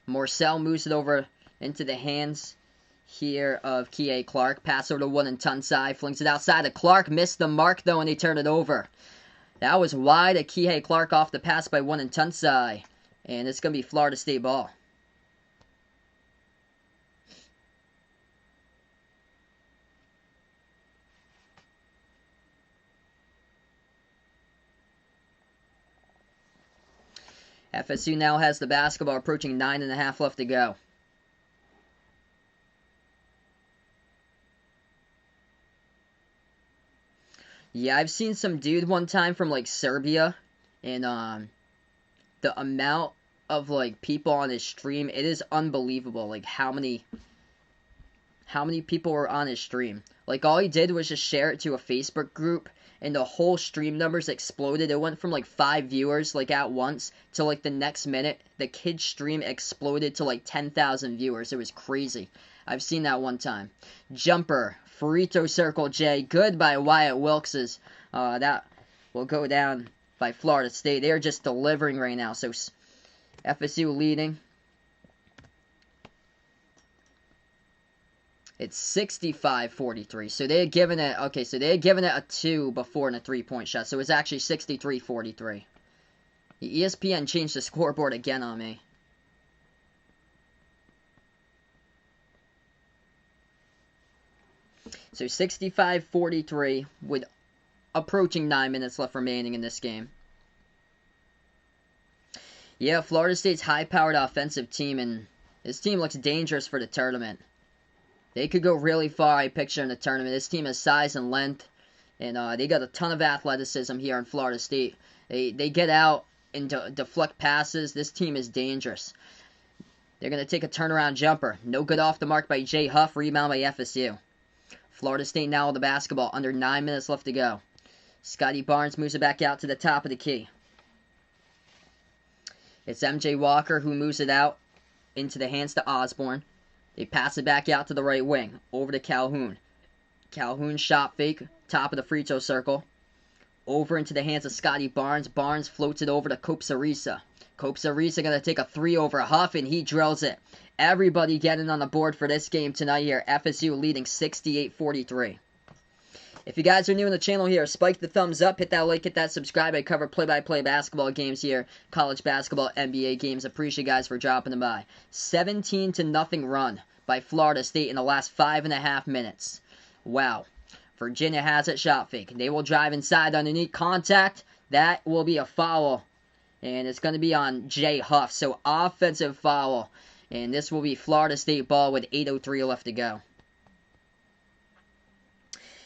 Morcell moves it over into the hands here of Kie Clark. Pass over to Wooden Tunside. Flings it outside to Clark. Missed the mark though and they turn it over. That was wide at Kie Clark off the pass by Wooden Tunside. And it's going to be Florida State ball. FSU now has the basketball, approaching 9.5 left to go. Yeah, I've seen some dude one time from like Serbia, and the amount of like people on his stream, it is unbelievable. Like how many people were on his stream. Like all he did was just share it to a Facebook group, and the whole stream numbers exploded. It went from like 5 viewers like at once to like the next minute. The kid's stream exploded to like 10,000 viewers. It was crazy. I've seen that one time. Jumper, Frito Circle J, good by Wyatt Wilkes. That will go down by Florida State. They're just delivering right now. So FSU leading. It's 65-43. So they had given it, okay, so they had given it a 2 before in a 3-point shot. So it was actually 63-43. ESPN changed the scoreboard again on me. So 65-43 with approaching 9 minutes left remaining in this game. Yeah, Florida State's high-powered offensive team, and this team looks dangerous for the tournament. They could go really far, I picture, in the tournament. This team has size and length, and they got a ton of athleticism here in Florida State. They get out and deflect passes. This team is dangerous. They're going to take a turnaround jumper. No good off the mark by Jay Huff. Rebound by FSU. Florida State now with the basketball. Under 9 minutes left to go. Scotty Barnes moves it back out to the top of the key. It's MJ Walker who moves it out into the hands to Osborne. They pass it back out to the right wing. Over to Calhoun. Calhoun shot fake. Top of the free throw circle. Over into the hands of Scotty Barnes. Barnes floats it over to Copsarisa. Copsarisa going to take a 3 over Huff, and he drills it. Everybody getting on the board for this game tonight here. FSU leading 68-43. If you guys are new in the channel here, spike the thumbs up, hit that like, hit that subscribe. I cover play-by-play basketball games here, college basketball, NBA games. Appreciate you guys for dropping them by. 17-0 run by Florida State in the last 5.5 minutes. Wow. Virginia has it, shot fake. They will drive inside underneath contact. That will be a foul, and it's going to be on Jay Huff. So offensive foul, and this will be Florida State ball with 8:03 left to go.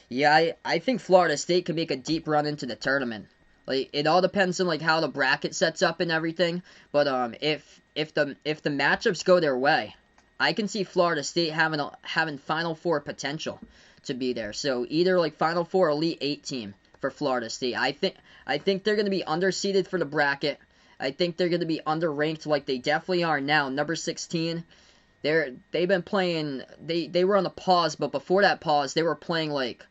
Yeah, I think Florida State can make a deep run into the tournament. Like, it all depends on like how the bracket sets up and everything. But if the matchups go their way, I can see Florida State having Final Four potential to be there. So either like Final Four, Elite 8 team for Florida State. I think they're going to be underseeded for the bracket. I think they're going to be underranked like they definitely are now. Number 16. They've been playing. They were on a pause, but before that pause, they were playing like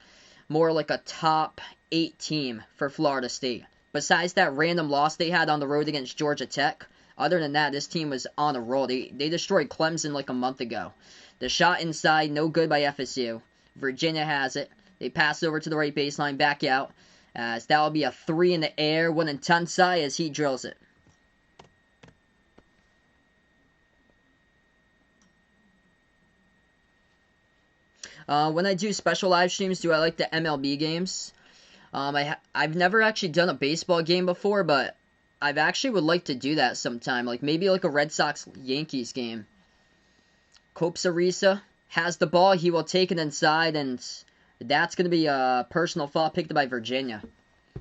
more like a top 8 team for Florida State. Besides that random loss they had on the road against Georgia Tech, other than that, this team was on a roll. They destroyed Clemson like a month ago. The shot inside, no good by FSU. Virginia has it. They pass over to the right baseline, back out. As that will be a 3 in the air, one in Tensai as he drills it. When I do special live streams, do I like the MLB games? I've never actually done a baseball game before, but I've actually would like to do that sometime. Like maybe like a Red Sox-Yankees game. Copsarisa has the ball. He will take it inside, and that's going to be a personal foul picked by Virginia.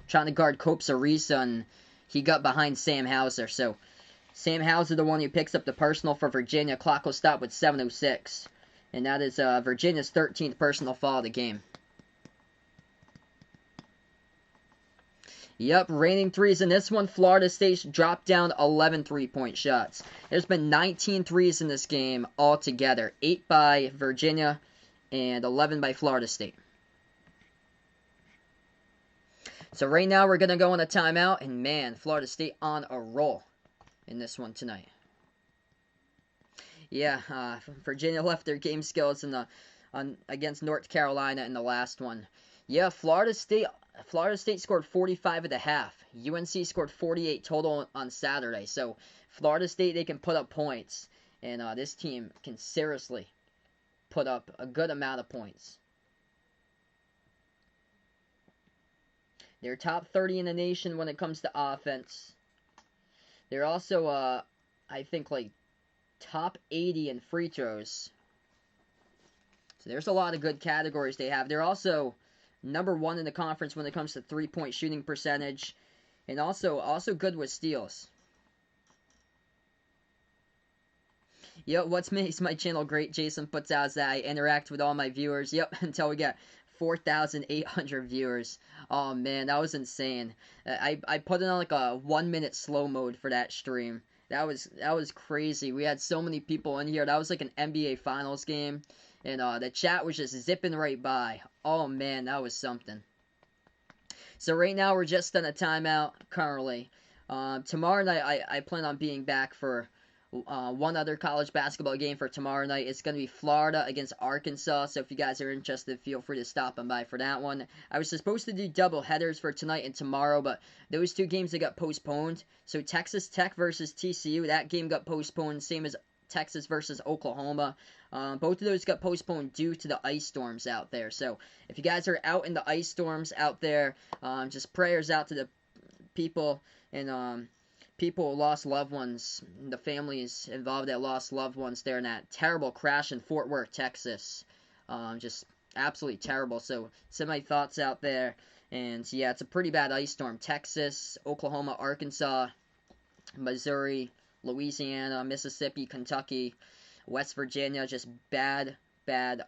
Trying to guard Copsarisa, and he got behind Sam Hauser. So Sam Hauser, the one who picks up the personal for Virginia. Clock will stop with 7:06. And that is Virginia's 13th personal foul of the game. Yep, raining threes in this one. Florida State dropped down 11 3-point shots. There's been 19 threes in this game altogether. 8 by Virginia and 11 by Florida State. So right now we're going to go on a timeout. And man, Florida State on a roll in this one tonight. Yeah, Virginia left their game skills against North Carolina in the last one. Yeah, Florida State scored 45 at the half. UNC scored 48 total on Saturday. So Florida State, they can put up points, and this team can seriously put up a good amount of points. They're top 30 in the nation when it comes to offense. They're also, I think, like top 80 in free throws. So there's a lot of good categories they have. They're also number 1 in the conference when it comes to 3-point shooting percentage, and also good with steals. Yep, what makes my channel great, Jason puts out, is that I interact with all my viewers. Yep, until we get 4,800 viewers. Oh man, that was insane. I put it on like a 1 minute slow mode for that stream. That was crazy. We had so many people in here. That was like an NBA Finals game, and the chat was just zipping right by. Oh man, that was something. So right now we're just on a timeout currently. Tomorrow night I plan on being back for one other college basketball game for tomorrow night. It's going to be Florida against Arkansas, so if you guys are interested, feel free to stop on by for that one. I was supposed to do double headers for tonight and tomorrow, but those two games, they got postponed. So Texas Tech versus TCU, that game got postponed, same as Texas versus Oklahoma. Both of those got postponed due to the ice storms out there. So if you guys are out in the ice storms out there, just prayers out to the people and people who lost loved ones, the families involved that lost loved ones there in that terrible crash in Fort Worth, Texas. Just absolutely terrible. So send my thoughts out there. And yeah, it's a pretty bad ice storm. Texas, Oklahoma, Arkansas, Missouri, Louisiana, Mississippi, Kentucky, West Virginia, just bad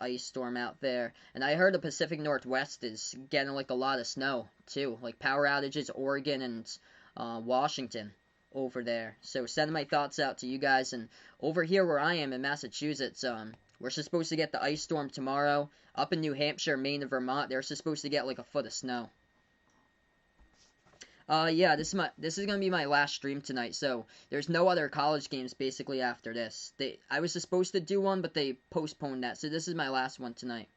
ice storm out there. And I heard the Pacific Northwest is getting like a lot of snow too, like power outages, Oregon and Washington over there. So sending my thoughts out to you guys. And over here where I am in Massachusetts, we're supposed to get the ice storm tomorrow. Up in New Hampshire, Maine, and Vermont, they're supposed to get like a foot of snow. Yeah, this is gonna be my last stream tonight, so there's no other college games basically after this. I was supposed to do one, but they postponed that, so this is my last one tonight.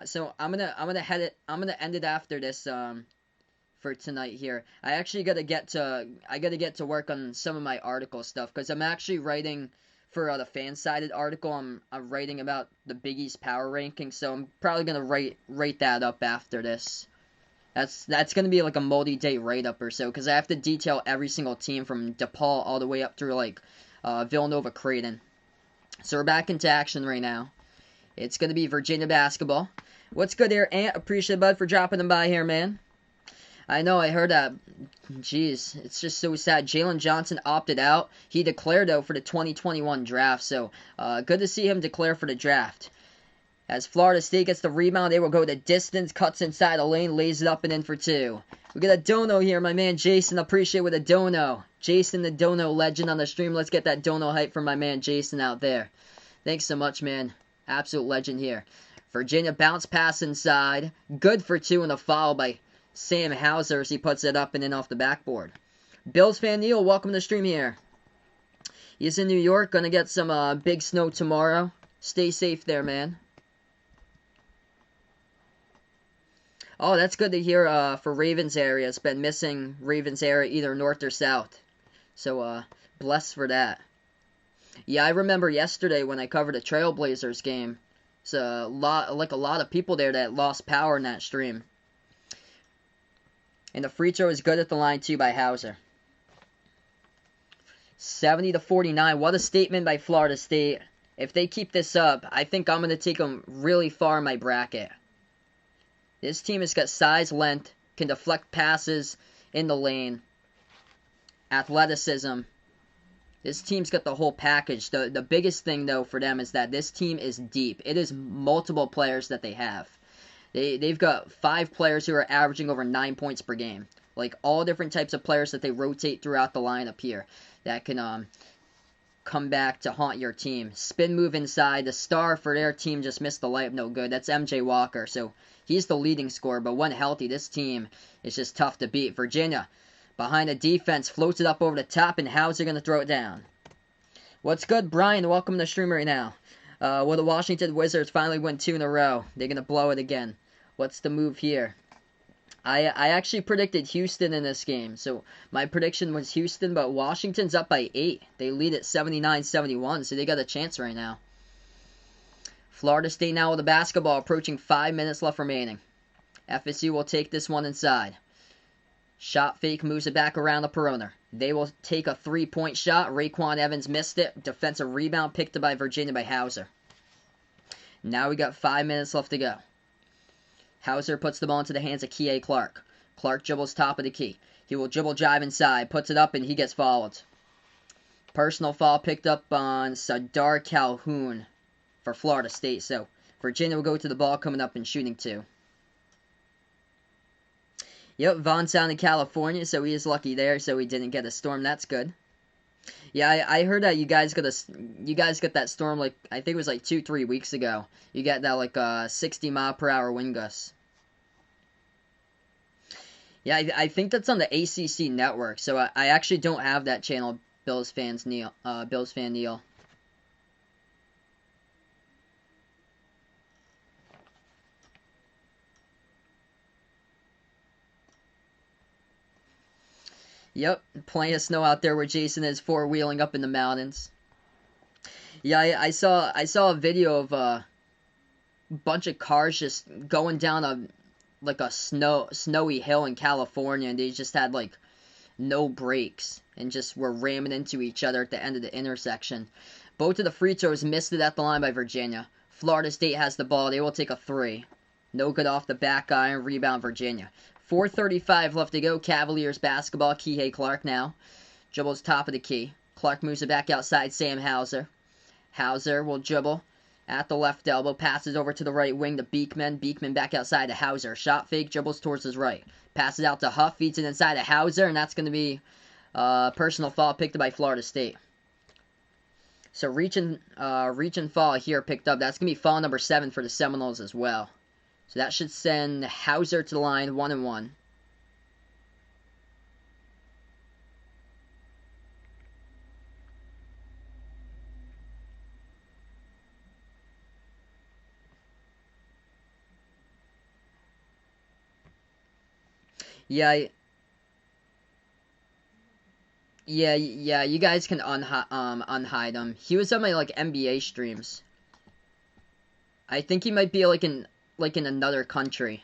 So I'm gonna end it after this for tonight here. I actually gotta get to work on some of my article stuff because I'm actually writing for the fan-sided article. I'm writing about the Big East power ranking, so I'm probably gonna write that up after this. That's gonna be like a multi-day write-up or so because I have to detail every single team from DePaul all the way up through like Villanova, Creighton. So we're back into action right now. It's gonna be Virginia basketball. What's good here, Ant? Appreciate it, bud, for dropping them by here, man. I know, I heard that. Jeez, it's just so sad. Jalen Johnson opted out. He declared, though, for the 2021 draft, so good to see him declare for the draft. As Florida State gets the rebound, they will go the distance, cuts inside the lane, lays it up and in for two. We got a dono here, my man Jason. Appreciate with a dono. Jason, the dono legend on the stream. Let's get that dono hype from my man Jason out there. Thanks so much, man. Absolute legend here. Virginia bounce pass inside. Good for two and a foul by Sam Hauser as he puts it up and in off the backboard. Bills fan Neil, welcome to the stream here. He's in New York, gonna get some big snow tomorrow. Stay safe there, man. Oh, that's good to hear for Ravens area. It's been missing Ravens area either north or south. So, blessed for that. Yeah, I remember yesterday when I covered a Trailblazers game. It's a lot of people there that lost power in that stream. And the free throw is good at the line, too, by Hauser. 70-49. What a statement by Florida State. If they keep this up, I think I'm going to take them really far in my bracket. This team has got size, length, can deflect passes in the lane, athleticism. This team's got the whole package. The biggest thing, though, for them is that this team is deep. It is multiple players that they have. They've got 5 players who are averaging over 9 points per game. Like, all different types of players that they rotate throughout the lineup here that can come back to haunt your team. Spin move inside. The star for their team just missed the layup. No good. That's MJ Walker. So, he's the leading scorer. But when healthy, this team is just tough to beat. Virginia, behind the defense, floats it up over the top, and Hauser going to throw it down. What's good, Brian? Welcome to the stream right now. Will the Washington Wizards finally win 2 in a row? They're going to blow it again. What's the move here? I actually predicted Houston in this game. So my prediction was Houston, but Washington's up by 8. They lead at 79-71, so they got a chance right now. Florida State now with the basketball, approaching 5 minutes left remaining. FSU will take this one inside. Shot fake, moves it back around the perimeter. They will take a 3-point shot. Raekwon Evans missed it. Defensive rebound picked up by Virginia by Hauser. Now we got 5 minutes left to go. Hauser puts the ball into the hands of Kie Clark. Clark dribbles top of the key. He will dribble drive inside, puts it up, and he gets fouled. Personal foul picked up on Sadar Calhoun. for Florida State. So Virginia will go to the ball coming up in shooting 2. Yep, Vaughn's down in California, so he is lucky there, so he didn't get a storm. That's good. Yeah, I heard that you guys got that storm like I think it was like 2-3 weeks ago. You got that like 60-mile-per-hour wind gusts. Yeah, I think that's on the ACC network. So I actually don't have that channel. Bills fan Neil. Yep, plenty of snow out there where Jason is four-wheeling up in the mountains. Yeah, I saw a video of a bunch of cars just going down a snowy hill in California, and they just had like no brakes and just were ramming into each other at the end of the intersection. Both of the free throws missed it at the line by Virginia. Florida State has the ball. They will take a 3. No good off the back iron. Rebound Virginia. 4:35 left to go. Cavaliers basketball. Kihei Clark now. Dribbles top of the key. Clark moves it back outside. Sam Hauser. Hauser will dribble at the left elbow. Passes over to the right wing to Beekman. Beekman back outside to Hauser. Shot fake. Dribbles towards his right. Passes out to Huff. Feeds it inside to Hauser. And that's going to be personal foul picked up by Florida State. So reach and fall here picked up. That's going to be foul number 7 for the Seminoles as well. So that should send Hauser to the line 1-1. Yeah, you guys can unhide him. He was on my like NBA streams. I think he might be like in another country.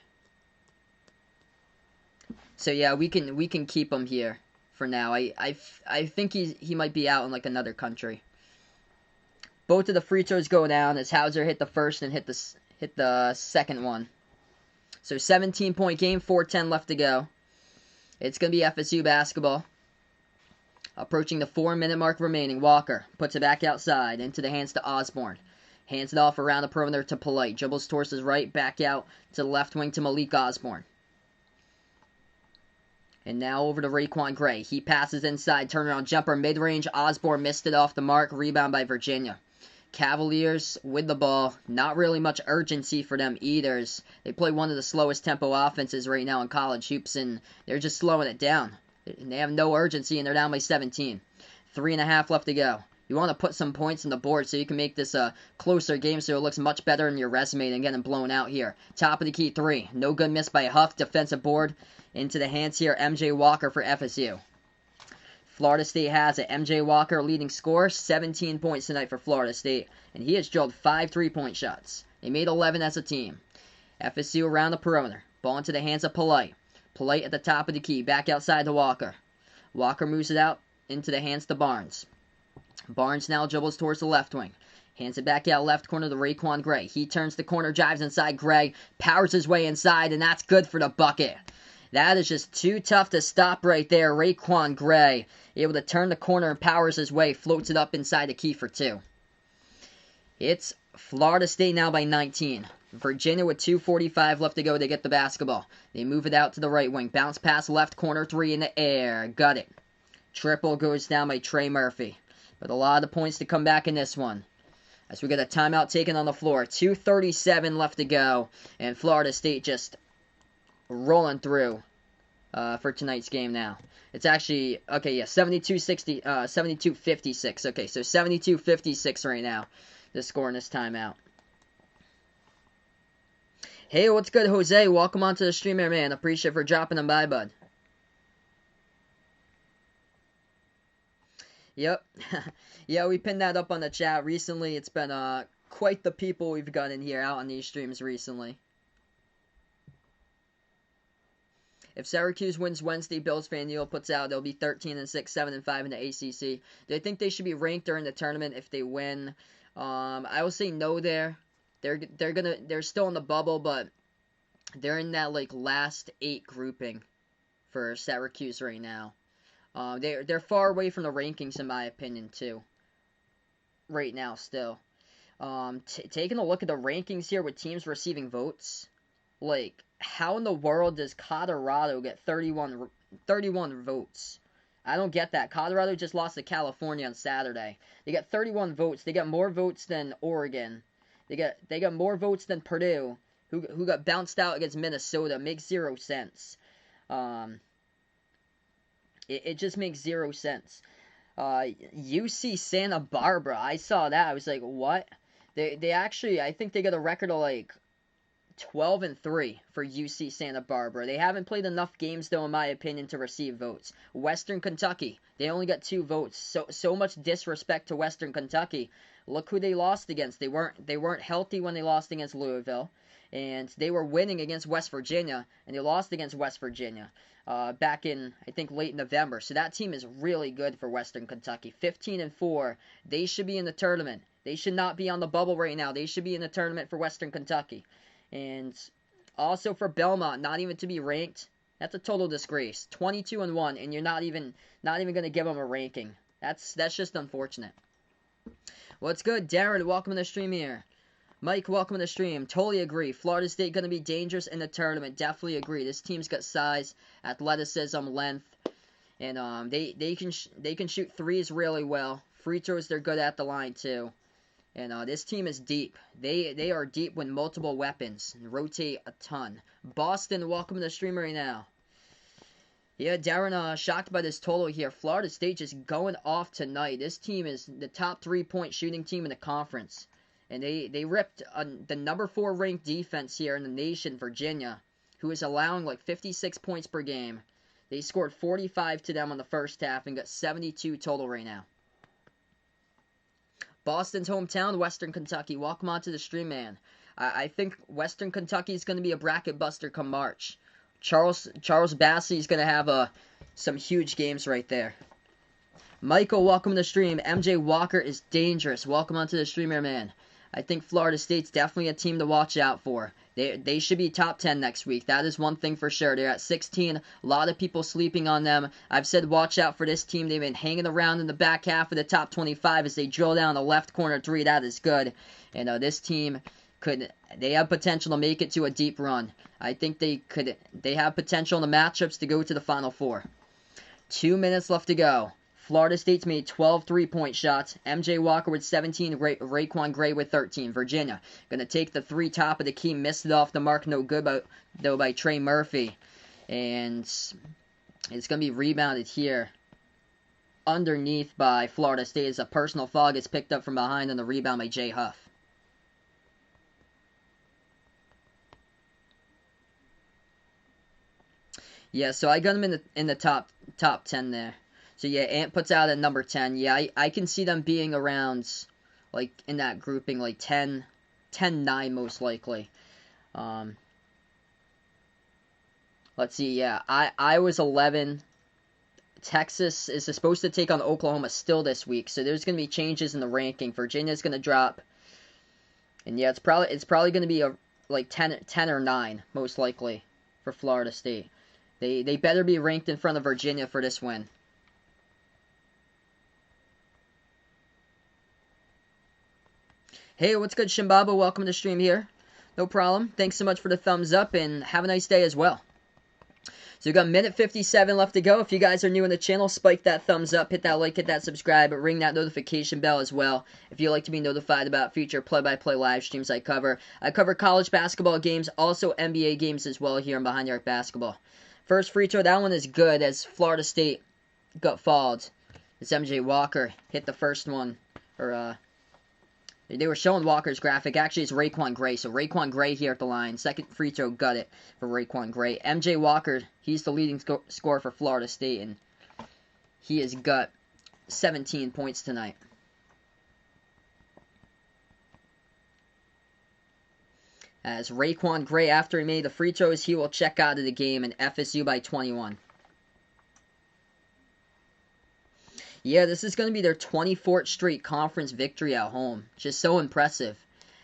So yeah, we can keep him here for now. I think he might be out in like another country. Both of the free throws go down as Hauser hit the first and hit the second one. So 17-point game, 4:10 left to go. It's going to be FSU basketball. Approaching the 4-minute mark remaining. Walker puts it back outside into the hands to Osborne. Hands it off around the perimeter to Polite. Dribbles towards his right, back out to the left wing to Malik Osborne. And now over to Raekwon Gray. He passes inside, turnaround jumper, mid-range. Osborne missed it off the mark. Rebound by Virginia. Cavaliers with the ball. Not really much urgency for them either. They play one of the slowest tempo offenses right now in college hoops, and they're just slowing it down. They have no urgency, and they're down by 17. 3.5 left to go. You want to put some points on the board so you can make this a closer game so it looks much better in your resume than getting blown out here. Top of the key 3. No good miss by Huff. Defensive board into the hands here. MJ Walker for FSU. Florida State has it. MJ Walker leading scorer. 17 points tonight for Florida State. And he has drilled 5 3-point shots. They made 11 as a team. FSU around the perimeter. Ball into the hands of Polite. Polite at the top of the key. Back outside to Walker. Walker moves it out into the hands to Barnes. Barnes now dribbles towards the left wing. Hands it back out left corner to Raekwon Gray. He turns the corner, drives inside Gray. Powers his way inside, and that's good for the bucket. That is just too tough to stop right there. Raekwon Gray able to turn the corner and powers his way. Floats it up inside the key for 2. It's Florida State now by 19. Virginia with 2:45 left to go. They get the basketball. They move it out to the right wing. Bounce pass left corner 3 in the air. Got it. Triple goes down by Trey Murphy. But a lot of points to come back in this one. As we get a timeout taken on the floor. 2:37 left to go. And Florida State just rolling through for tonight's game now. It's actually, okay, yeah, 72-56. Okay, so 72-56 right now. The score in this timeout. Hey, what's good, Jose? Welcome onto the stream here, man. Appreciate for dropping them by, bud. Yep. Yeah, we pinned that up on the chat recently. It's been quite the people we've got in here out on these streams recently. If Syracuse wins Wednesday, Bills fan Neil puts out they'll be 13-6, 7-5 in the ACC. Do they think they should be ranked during the tournament if they win? I will say no there. They're still in the bubble, but they're in that like last 8 grouping for Syracuse right now. They're far away from the rankings in my opinion too. Right now still. Taking a look at the rankings here with teams receiving votes, like, how in the world does Colorado get 31 votes? I don't get that. Colorado just lost to California on Saturday. They got 31 votes. They got more votes than Oregon. They got more votes than Purdue, who got bounced out against Minnesota. Makes zero sense. It just makes zero sense. UC Santa Barbara. I saw that. I was like, what? They actually, I think they got a record of like 12-3 for UC Santa Barbara. They haven't played enough games, though, in my opinion, to receive votes. Western Kentucky, they only got 2 votes. So much disrespect to Western Kentucky. Look who they lost against. They weren't healthy when they lost against Louisville, and they were winning against West Virginia, and they lost against West Virginia back in, I think, late November. So that team is really good for Western Kentucky. 15-4. They should be in the tournament. They should not be on the bubble right now. They should be in the tournament for Western Kentucky. And also for Belmont, not even to be ranked, that's a total disgrace. 22-1, and you're not even going to give them a ranking. That's just unfortunate. What's good, Darren? Welcome to the stream here. Mike, welcome to the stream. Totally agree. Florida State going to be dangerous in the tournament. Definitely agree. This team's got size, athleticism, length, and they can shoot threes really well. Free throws they're good at the line too. And this team is deep. They are deep with multiple weapons and rotate a ton. Boston, welcome to the stream right now. Yeah, Darren, shocked by this total here. Florida State just going off tonight. This team is the top 3-point shooting team in the conference. And they ripped the number 4 ranked defense here in the nation, Virginia, who is allowing like 56 points per game. They scored 45 to them on the first half and got 72 total right now. Boston's hometown, Western Kentucky. Welcome on to the stream, man. I think Western Kentucky is going to be a bracket buster come March. Charles Bassey is going to have some huge games right there. Michael, welcome to the stream. MJ Walker is dangerous. Welcome on to the stream, man. I think Florida State's definitely a team to watch out for. They should be top 10 next week. That is one thing for sure. They're at 16. A lot of people sleeping on them. I've said watch out for this team. They've been hanging around in the back half of the top 25 as they drill down the left corner 3. That is good. And this team they have potential to make it to a deep run. I think they have potential in the matchups to go to the Final Four. 2 minutes left to go. Florida State's made 12 3-point shots. MJ Walker with 17. Raekwon Gray with 13. Virginia going to take the 3 top of the key. Missed it off the mark. No good, though, by Trey Murphy. And it's going to be rebounded here underneath by Florida State as a personal foul gets picked up from behind on the rebound by Jay Huff. Yeah, so I got him in the top 10 there. So yeah, Ant puts out at number 10. Yeah, I can see them being around, like, in that grouping, like 10-9 most likely. Let's see, yeah, I was 11. Texas is supposed to take on Oklahoma still this week, so there's going to be changes in the ranking. Virginia's going to drop. And yeah, it's probably going to be like 10 or 9 most likely for Florida State. They better be ranked in front of Virginia for this win. Hey, what's good, Shimbaba? Welcome to the stream here. No problem. Thanks so much for the thumbs up, and have a nice day as well. So we've got 1:57 left to go. If you guys are new on the channel, spike that thumbs up, hit that like, hit that subscribe, but ring that notification bell as well if you'd like to be notified about future play-by-play live streams I cover. I cover college basketball games, also NBA games as well here on Behind the Arc Basketball. First free throw, that one is good as Florida State got fouled. As MJ Walker hit the first one, they were showing Walker's graphic. Actually, it's Raekwon Gray. So Raekwon Gray here at the line. Second free throw, got it for Raekwon Gray. MJ Walker, he's the leading scorer for Florida State, and he has got 17 points tonight. As Raekwon Gray, after he made the free throws, he will check out of the game and FSU by 21. Yeah, this is going to be their 24th straight conference victory at home. Just so impressive.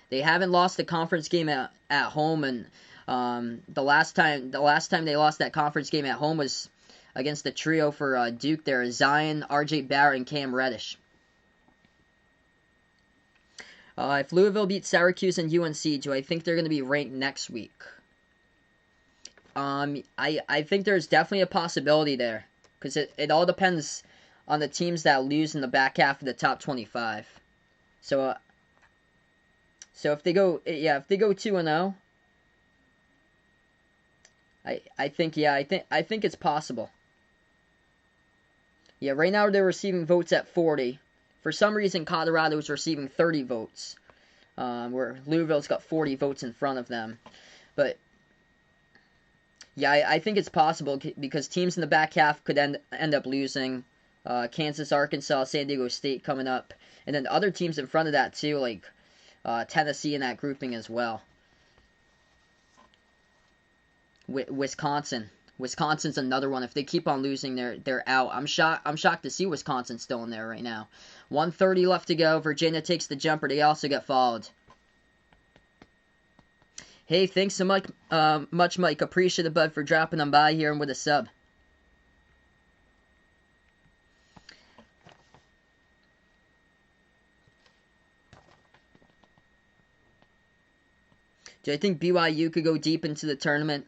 They haven't lost a conference game at home, and the last time they lost that conference game at home was against the trio for Duke there, Zion, R.J. Barrett, and Cam Reddish. If Louisville beats Syracuse and UNC, do I think they're going to be ranked next week? I think there's definitely a possibility there, because it all depends on the teams that lose in the back half of the top 25. So if they go 2-0, I think it's possible. Yeah, right now they're receiving votes at 40. For some reason, Colorado is receiving 30 votes, where Louisville's got 40 votes in front of them. But yeah, I think it's possible because teams in the back half could end up losing. Kansas, Arkansas, San Diego State coming up. And then other teams in front of that too, like Tennessee in that grouping as well. Wisconsin. Wisconsin's another one. If they keep on losing, they're out. I'm shocked to see Wisconsin still in there right now. 1:30 left to go. Virginia takes the jumper. They also get fouled. Hey, thanks so much, Mike. Appreciate it, bud, for dropping on by here and with a sub. Do I think BYU could go deep into the tournament?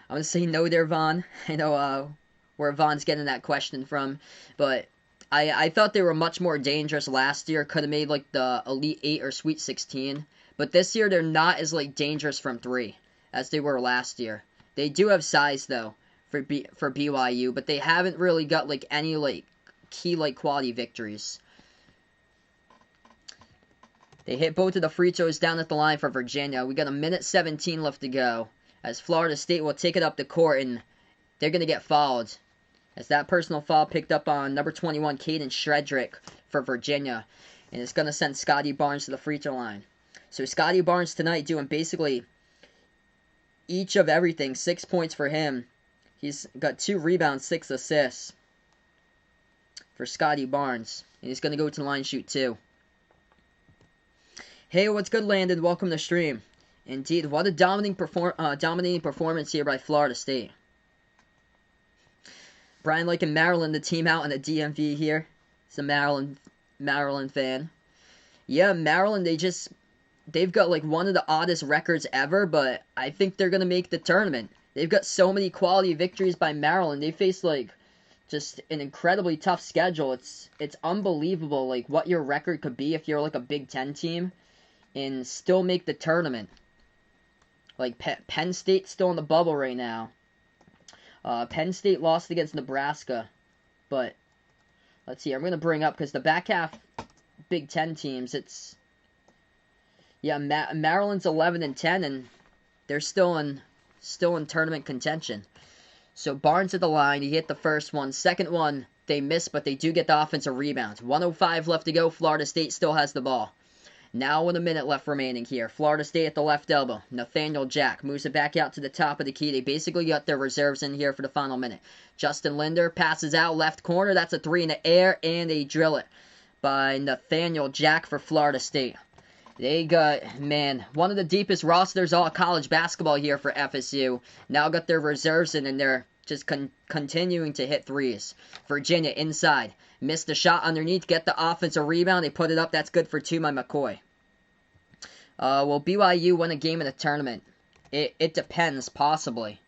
I'm going to say no there, Vaughn. I know where Vaughn's getting that question from. But I thought they were much more dangerous last year. Could have made like the Elite 8 or Sweet 16. But this year, they're not as like dangerous from 3 as they were last year. They do have size, though, for BYU. But they haven't really got like any like key like quality victories. They hit both of the free throws down at the line for Virginia. We got 1:17 left to go, as Florida State will take it up the court, and they're going to get fouled, as that personal foul picked up on number 21, Caden Shredrick, for Virginia, and it's going to send Scotty Barnes to the free throw line. So Scotty Barnes tonight doing basically each of everything. 6 points for him. He's got 2 rebounds, 6 assists for Scotty Barnes, and he's going to go to the line and shoot 2. Hey, what's good, Landon? Welcome to the stream. Indeed, what a dominating performance here by Florida State. Brian liking Maryland, the team out in the DMV here. He's a Maryland fan. Yeah, Maryland, they've got like one of the oddest records ever, but I think they're going to make the tournament. They've got so many quality victories by Maryland. They face like just an incredibly tough schedule. It's unbelievable like what your record could be if you're like a Big Ten team and still make the tournament. Like Penn State's still in the bubble right now. Penn State lost against Nebraska, but let's see. I'm going to bring up because the back half Big Ten teams. Maryland's 11-10, and they're still in tournament contention. So Barnes at the line. He hit the first one. Second one they missed, but they do get the offensive rebounds. 1:05 left to go. Florida State still has the ball. Now with a minute left remaining here. Florida State at the left elbow. Nathaniel Jack moves it back out to the top of the key. They basically got their reserves in here for the final minute. Justin Linder passes out left corner. That's a 3 in the air, and they drill it by Nathaniel Jack for Florida State. They got, one of the deepest rosters all college basketball here for FSU. Now got their reserves in, and they're just continuing to hit threes. Virginia inside. Missed the shot underneath. Get the offensive rebound. They put it up. That's good for 2 by McCoy. Will BYU win a game in the tournament? It depends, possibly.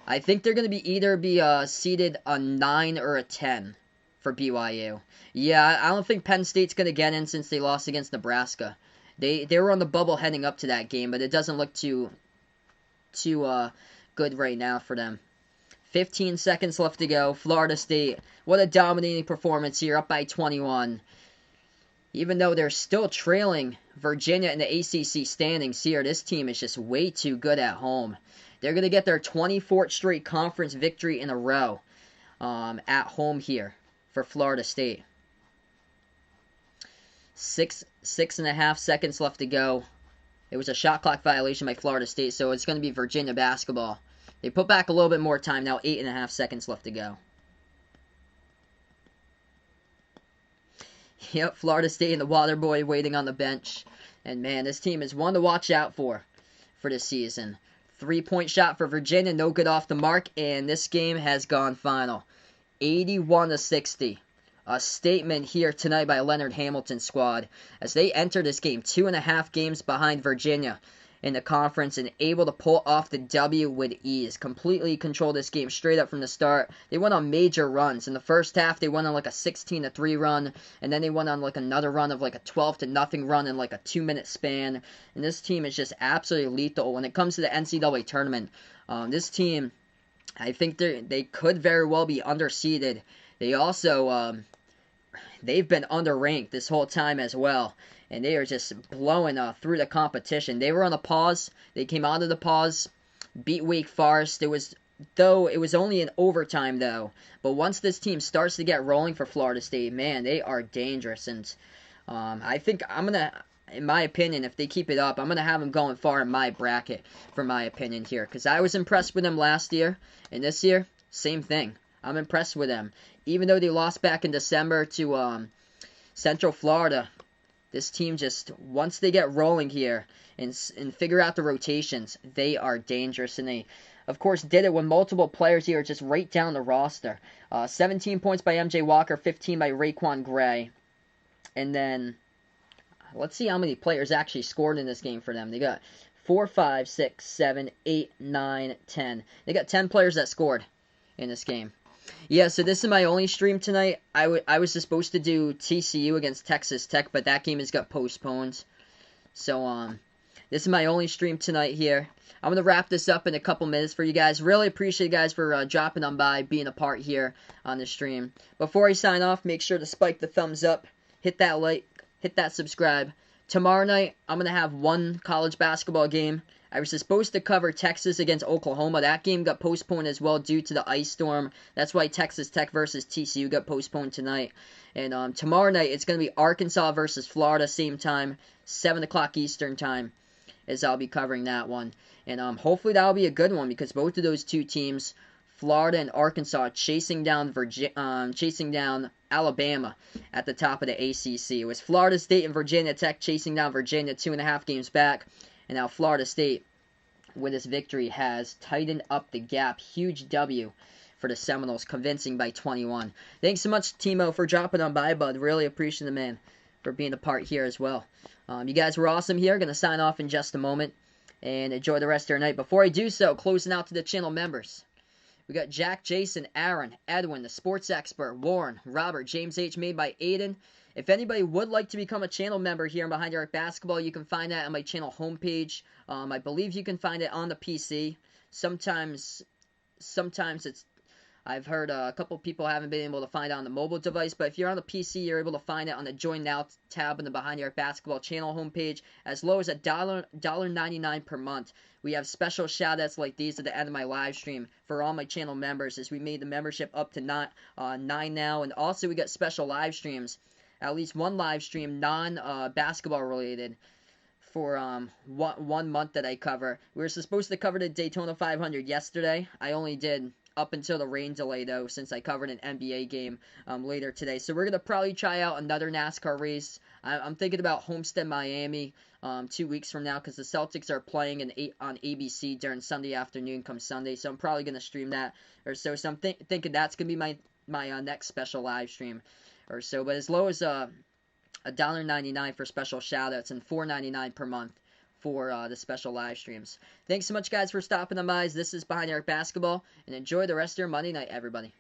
I think they're going to be seeded a 9 or a 10 for BYU. Yeah, I don't think Penn State's going to get in since they lost against Nebraska. They were on the bubble heading up to that game, but it doesn't look too good right now for them. 15 seconds left to go. Florida State, what a dominating performance here, up by 21. Even though they're still trailing Virginia in the ACC standings here, this team is just way too good at home. They're going to get their 24th straight conference victory in a row at home here for Florida State. 6.5 seconds left to go. It was a shot clock violation by Florida State, so it's going to be Virginia basketball. They put back a little bit more time now, 8.5 seconds left to go. Yep, Florida State and the Water Boy waiting on the bench. And this team is one to watch out for this season. 3-point shot for Virginia, no good off the mark, and this game has gone final. 81-60. a statement here tonight by Leonard Hamilton's squad as they enter this game 2.5 games behind Virginia in the conference and able to pull off the W with ease. Completely control this game straight up from the start. They went on major runs. In the first half, they went on like a 16-3 run, and then they went on like another run of like a 12-0 run in like a 2-minute span. And this team is just absolutely lethal when it comes to the NCAA tournament. This team, I think they could very well be underseeded. They also they've been underranked this whole time as well. And they are just blowing through the competition. They were on a pause. They came out of the pause, beat Wake Forest. It was only in overtime, though. But once this team starts to get rolling for Florida State, man, they are dangerous. And I think I'm going to, in my opinion, if they keep it up, I'm going to have them going far in my bracket, for my opinion here. Because I was impressed with them last year. And this year, same thing. I'm impressed with them. Even though they lost back in December to Central Florida, this team just, once they get rolling here and figure out the rotations, they are dangerous. And they, of course, did it when multiple players here just right down the roster. 17 points by M.J. Walker, 15 by Raekwon Gray. And then, let's see how many players actually scored in this game for them. They got 4, 5, 6, 7, 8, 9, 10. They got 10 players that scored in this game. Yeah, so this is my only stream tonight. I was supposed to do TCU against Texas Tech, but that game has got postponed. So, this is my only stream tonight here. I'm going to wrap this up in a couple minutes for you guys. Really appreciate you guys for dropping on by, being a part here on the stream. Before I sign off, make sure to spike the thumbs up, hit that like, hit that subscribe. Tomorrow night, I'm going to have one college basketball game. I was supposed to cover Texas against Oklahoma. That game got postponed as well due to the ice storm. That's why Texas Tech versus TCU got postponed tonight. And tomorrow night, it's going to be Arkansas versus Florida, same time, 7 o'clock Eastern time, as I'll be covering that one. And hopefully that'll be a good one because both of those two teams, Florida and Arkansas, chasing down Alabama at the top of the ACC. It was Florida State and Virginia Tech chasing down Virginia 2.5 games back. And now Florida State, with this victory, has tightened up the gap. Huge W for the Seminoles, convincing by 21. Thanks so much, Timo, for dropping on by, bud. Really appreciate the man for being a part here as well. You guys were awesome here. Going to sign off in just a moment. And enjoy the rest of your night. Before I do so, closing out to the channel members. We got Jack, Jason, Aaron, Edwin, the sports expert, Warren, Robert, James H. made by Aiden. If anybody would like to become a channel member here on Behind the Arc Basketball, you can find that on my channel homepage. I believe you can find it on the PC. Sometimes it's, I've heard a couple people haven't been able to find it on the mobile device, but if you're on the PC, you're able to find it on the Join Now tab on the Behind the Arc Basketball channel homepage, as low as $1.99 per month. We have special shout-outs like these at the end of my live stream for all my channel members, as we made the membership up to 9 now, and also we got special live streams. At least one live stream, non-basketball related, for 1 month that I cover. We were supposed to cover the Daytona 500 yesterday. I only did up until the rain delay, though, since I covered an NBA game later today. So we're going to probably try out another NASCAR race. I'm thinking about Homestead, Miami 2 weeks from now because the Celtics are playing on ABC during Sunday afternoon come Sunday. So I'm probably going to stream that or so. So I'm thinking that's going to be my next special live stream or so, but as low as $1.99 for special shoutouts and $4.99 per month for the special live streams. Thanks so much, guys, for stopping by. This is Behind the Arc Basketball, and enjoy the rest of your Monday night, everybody.